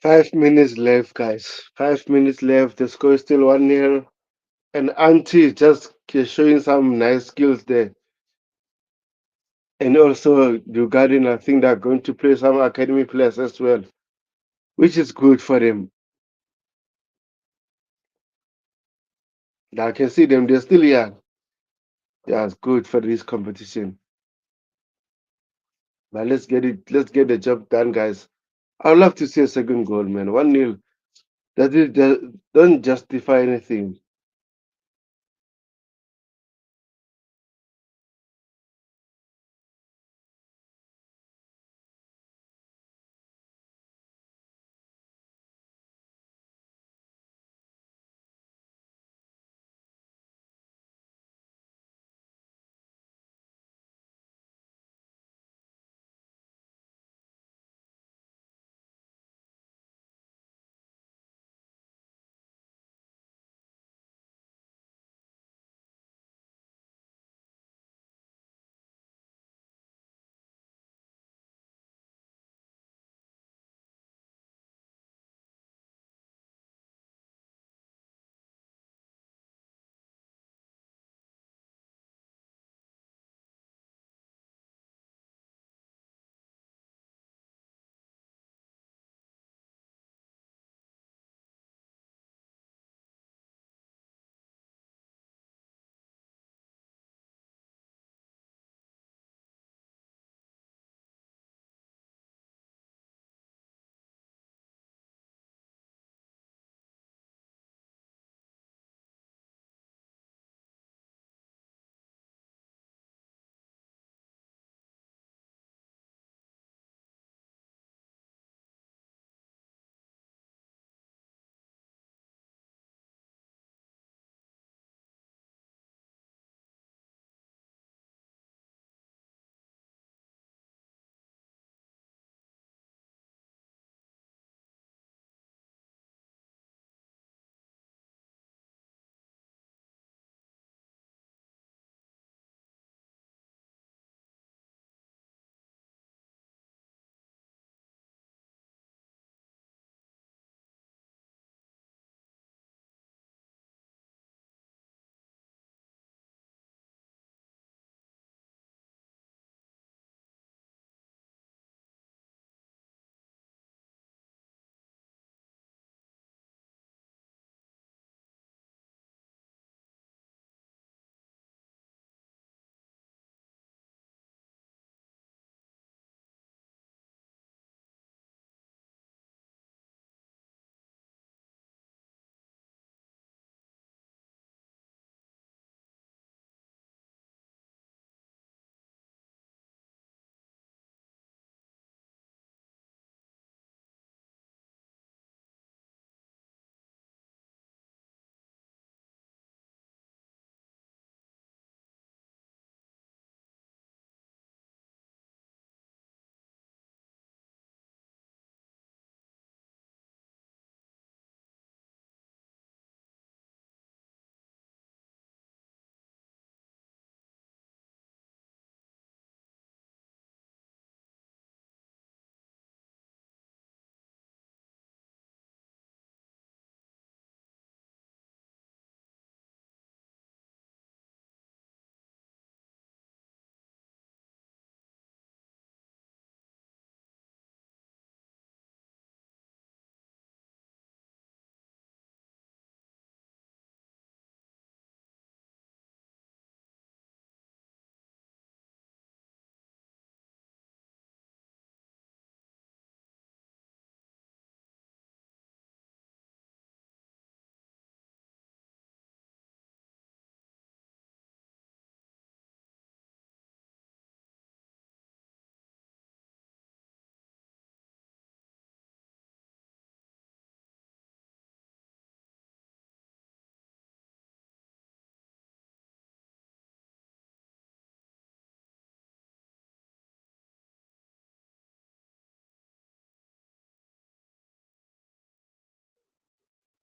5 minutes left, guys. 5 minutes left. The score is still 1-0. And Auntie just showing some nice skills there. And also, Djurgarden, I think they're going to play some academy players as well, which is good for them. I can see them, they're still young. Yeah, it's good for this competition. But let's get the job done, guys. I'd love to see a second goal, man. 1-0. That don't justify anything.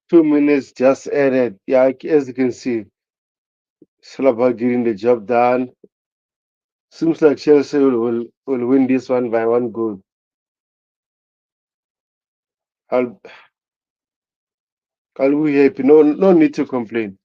Two minutes just added. Yeah, as you can see, it's all about getting the job done. Seems like Chelsea will win this one by 1 goal. I'll be happy. No need to complain.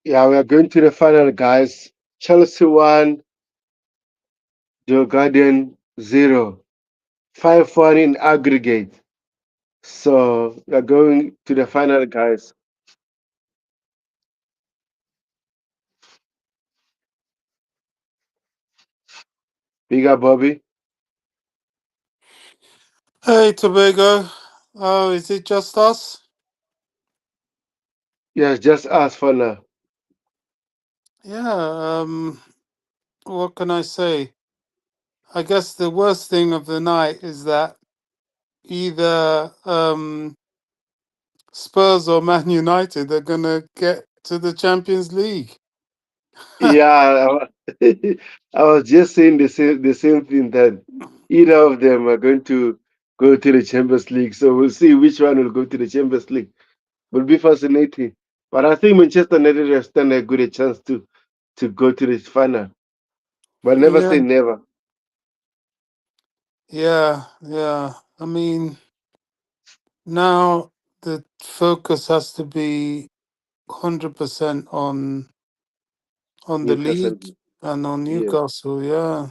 Yeah, we are going to the final, guys. Chelsea 1, Djurgarden 0. 5-1 in aggregate. So we are going to the final, guys. Bigger Bobby. Hey, Tobago. Oh, is it just us? Yes, just us for now. Yeah. What can I say? I guess the worst thing of the night is that either Spurs or Man United are gonna get to the Champions League. Yeah, I was just saying the same thing, that either of them are going to go to the Champions League. So we'll see which one will go to the Champions League. Will be fascinating. But I think Manchester United have stand a good chance to go to the final. But never Yeah, say never. yeah. I mean, now the focus has to be 100% on the Newcastle. league and on Yes. Newcastle. Yeah.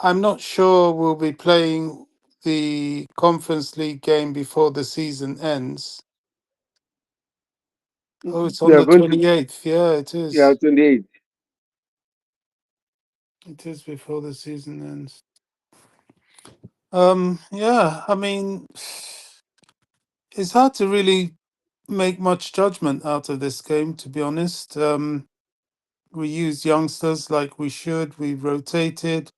I'm not sure we'll be playing the Conference League game before the season ends. Oh, it's They on are the going to 28th. Yeah, it yeah, is. 28. It is before the season ends. Yeah, I mean, it's hard to really make much judgment out of this game, to be honest. We used youngsters like we should. We rotated.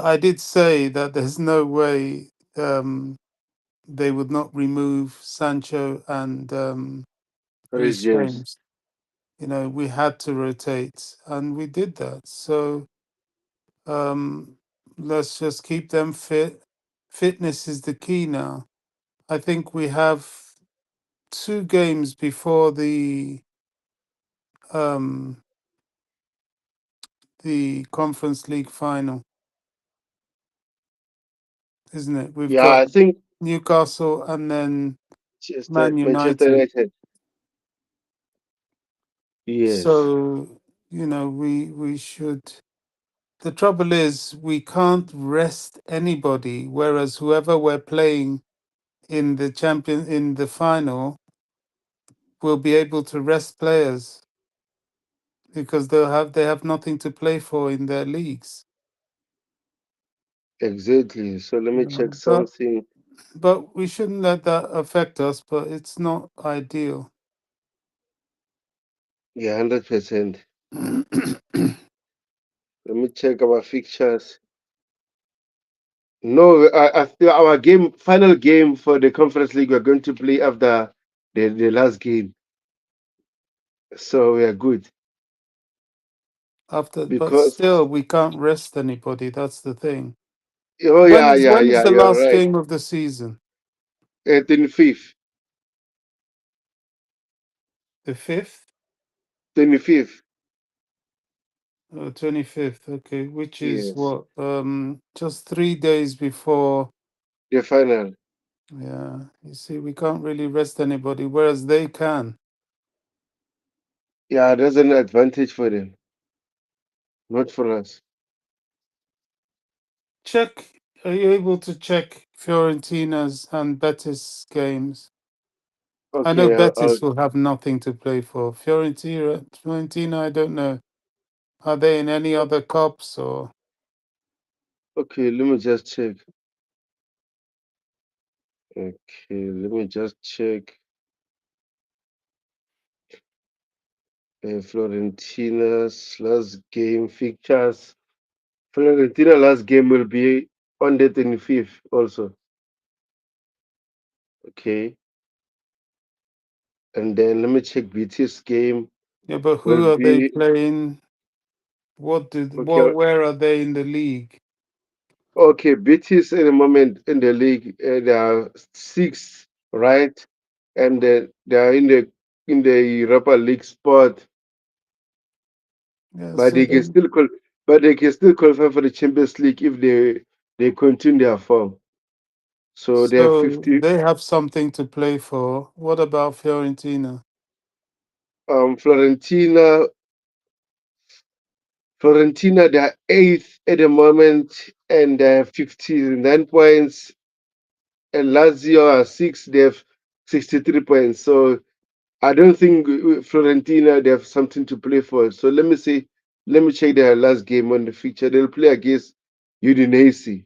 I did say that there's no way they would not remove Sancho and Rhys Reece James. James. You know, we had to rotate, and we did that. So um, let's just keep them fit. Fitness is the key now. I think we have 2 games before um, the Conference League final, isn't it? We've Yeah, got I think Newcastle and then Man Manchester United. United. Yes. So we should. The trouble is we can't rest anybody, whereas whoever we're playing in the final will be able to rest players because they have nothing to play for in their leagues. Exactly. So let me You check know, but something. but we shouldn't let that affect us. But it's not ideal. Yeah, 100%. Let me check our fixtures. No, I feel our final game for the Conference League, we're going to play after the last game. So we are good After, but because, still, we can't rest anybody. That's the thing. oh, When yeah, is yeah, when is yeah, the you're last right. game of the season? 25th, The 5th 25th. or 25th? Okay, which is Yes, what? Just 3 days before. the final. Yeah, you see, we can't really rest anybody, whereas they can. Yeah, there's an advantage for them, not for us. Check. Are you able to check Fiorentina's and Betis games? I know Okay, Betis will have nothing to play for. Fiorentina, I don't know. Are they in any other cups or? okay, let me just check. Okay, let me just check. Florentina's last game fixtures. Florentina last game will be on the 25th also. Okay. And then let me check BT's game Yeah, but will who are they be playing? okay. Where are they in the league? Okay, BT's in the moment in the league, they are six, right? And they are in the Europa League spot, Yeah, but so they can they still qualify for the Champions League if they continue their form. So they have so 50. they have something to play for. What about Fiorentina? Florentina, they are eighth at the moment, and they have 59 points. And Lazio are six; they have 63 points. So I don't think Florentina they have something to play for. So let me check their last game on the fixture. They'll play against Udinese.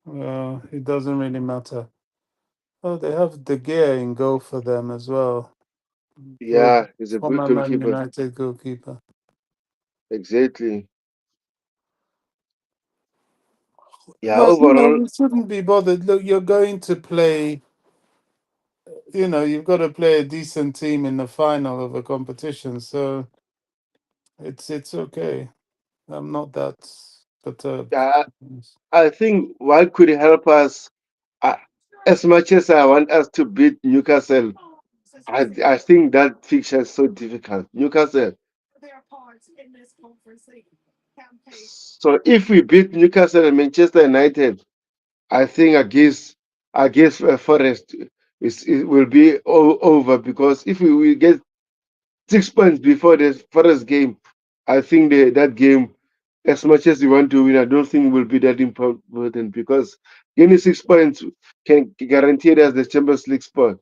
Well, it doesn't really matter. Oh, they have De Gea in goal for them as well. Good Yeah, he's a good former Man goalkeeper. United goalkeeper. Exactly. Yeah, But overall, we shouldn't be bothered. Look, you're going to play. You've got to play a decent team in the final of a competition, so it's okay. I'm not that perturbed. yeah, I think what could help us, uh, as much as I want us to beat Newcastle, I think that fixture is so difficult. Newcastle. So if we beat Newcastle and Manchester United, I think against Forest it will be over because if we get 6 points before the Forest game, I think that game, as much as we want to win, I don't think will be that important because getting 6 points can guarantee us the Champions League spot.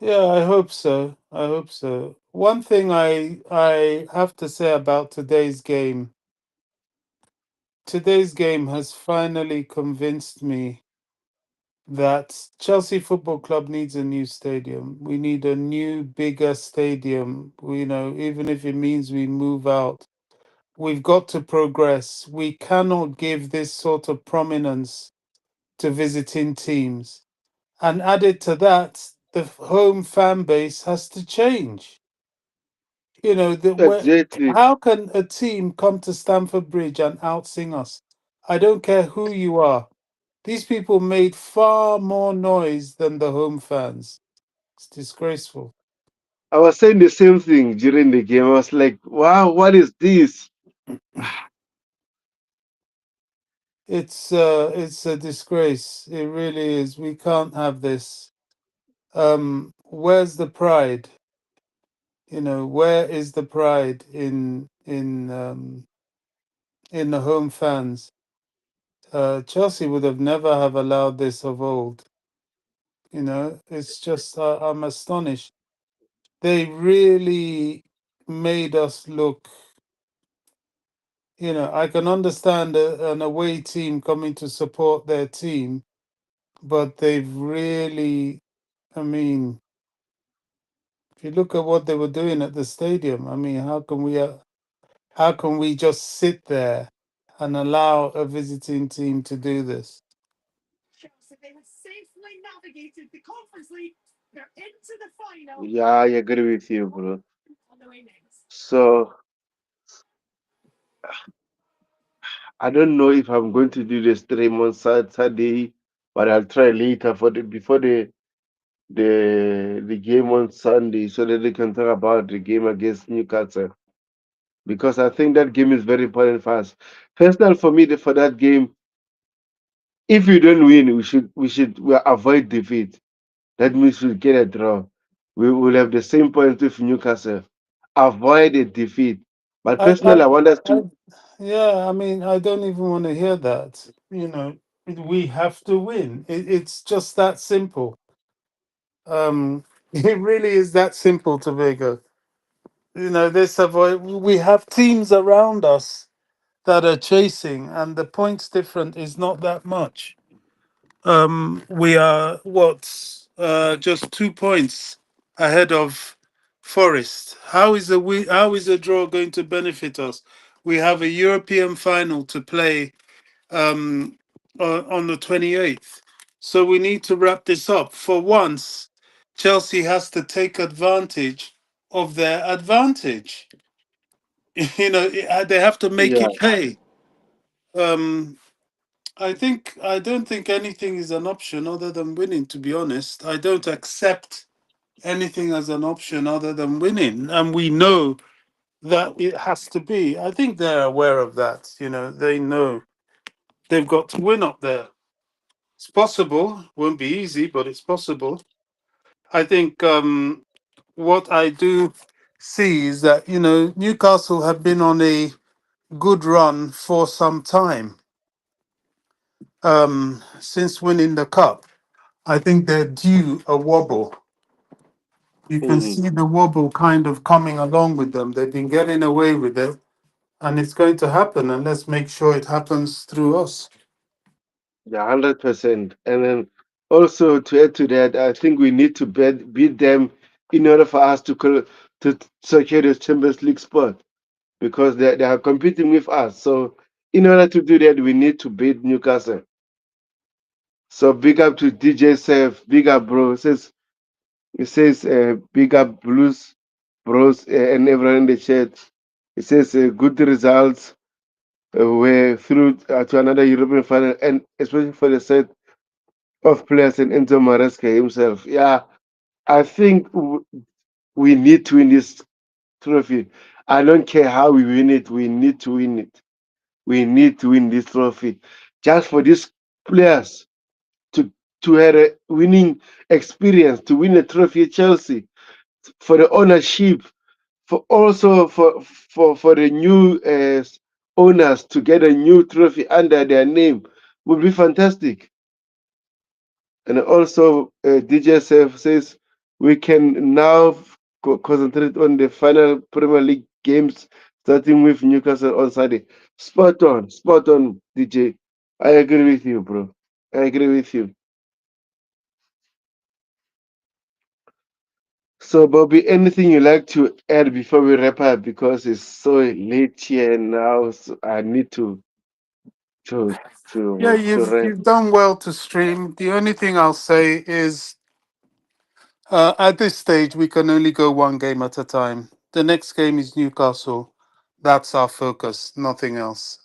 Yeah, I hope so. I hope so. One thing I have to say about today's game has finally convinced me that Chelsea Football Club needs a new stadium. We need a new, bigger stadium. Even if it means we move out, we've got to progress. We cannot give this sort of prominence to visiting teams. And added to that, the home fan base has to change. Exactly. How can a team come to Stamford Bridge and outsing us? I don't care who you are. These people made far more noise than the home fans. It's disgraceful. I was saying the same thing during the game. I was like, wow, what is this? It's a disgrace. It really is. We can't have this. Where's the pride? Where is the pride in the home fans? Chelsea would have never have allowed this of old. It's just I'm astonished. They really made us look I can understand an away team coming to support their team, but they've really, I mean, if you look at what they were doing at the stadium, I mean, how can we just sit there and allow a visiting team to do this? Yeah, I agree with you, bro. So I don't know if I'm going to do the stream on Saturday, but I'll try later for the before the game on Sunday so that they can talk about the game against Newcastle. Because I think that game is very important for us. Personal for me for that game, if we don't win, we avoid defeat. That means we get a draw. We will have the same point with Newcastle. Avoid a defeat. But I, I, personally, I want us I to. yeah, I mean, I don't even want to hear that. We have to win. It's just that simple. It really is that simple, Tobago. This avoid. We have teams around us that are chasing, and the points different is not that much. We are just 2 points ahead of Forest. How is a draw going to benefit us? We have a European final to play on the 28th. So we need to wrap this up. For once, Chelsea has to take advantage of their advantage. They have to make Yeah, it pay. Um, I don't think anything is an option other than winning, to be honest. I don't accept anything as an option other than winning. And we know that it has to be. I think they're aware of that. They know they've got to win up there. It's possible. Won't be easy, but it's possible. I think what I do see is that, Newcastle have been on a good run for some time since winning the cup. I think they're due a wobble. You can mhm. see the wobble kind of coming along with them. They've been getting away with it, and it's going to happen. And let's make sure it happens through us. Yeah, 100%. And then also to add to that, I think we need to beat them in order for us to secure the Champions League spot because they are competing with us. So in order to do that, we need to beat Newcastle. So big up to DJ Sef, big up bro. It says big up Blues bros and everyone in the chat. It says good results were through to another European final, and especially for the set of players and Enzo Maresca himself. Yeah, I think we need to win this trophy. I don't care how we win it. We need to win it. We need to win this trophy, just for these players to have a winning experience, to win a trophy at Chelsea, for the ownership, for also for the new owners to get a new trophy under their name would be fantastic. And also, DJSF says we can now concentrate on the final Premier League games, starting with Newcastle on Saturday. Spot on, DJ. I agree with you, bro. I agree with you. So, Bobby, anything you like to add before we wrap up? Because it's so late here now, so I need to Yeah, to rest. you've done well to stream. The only thing I'll say is, at this stage, we can only go one game at a time. The next game is Newcastle. That's our focus, nothing else.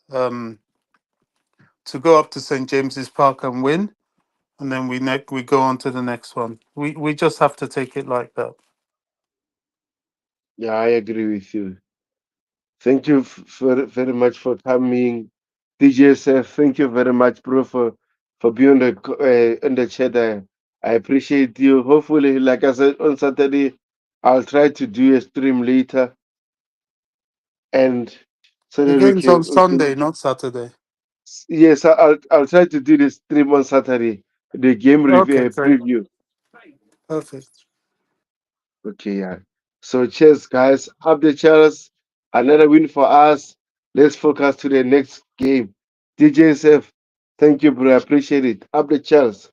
To go up to St James's Park and win, and then we go on to the next one. We just have to take it like that. Yeah, I agree with you. Thank you very much for coming, DJSF. Thank you very much, bro, for being on the chat. I appreciate you. Hopefully, like I said on Saturday, I'll try to do a stream later, and so The that game's on we can. Sunday, not Saturday. Yes, I'll try to do the stream on Saturday. The game Okay, review great, preview. perfect. Okay, yeah. So cheers, guys. Up the Chelsea. Another win for us. Let's focus to the next game. DJSF, thank you, bro. I appreciate it. Up the Charles.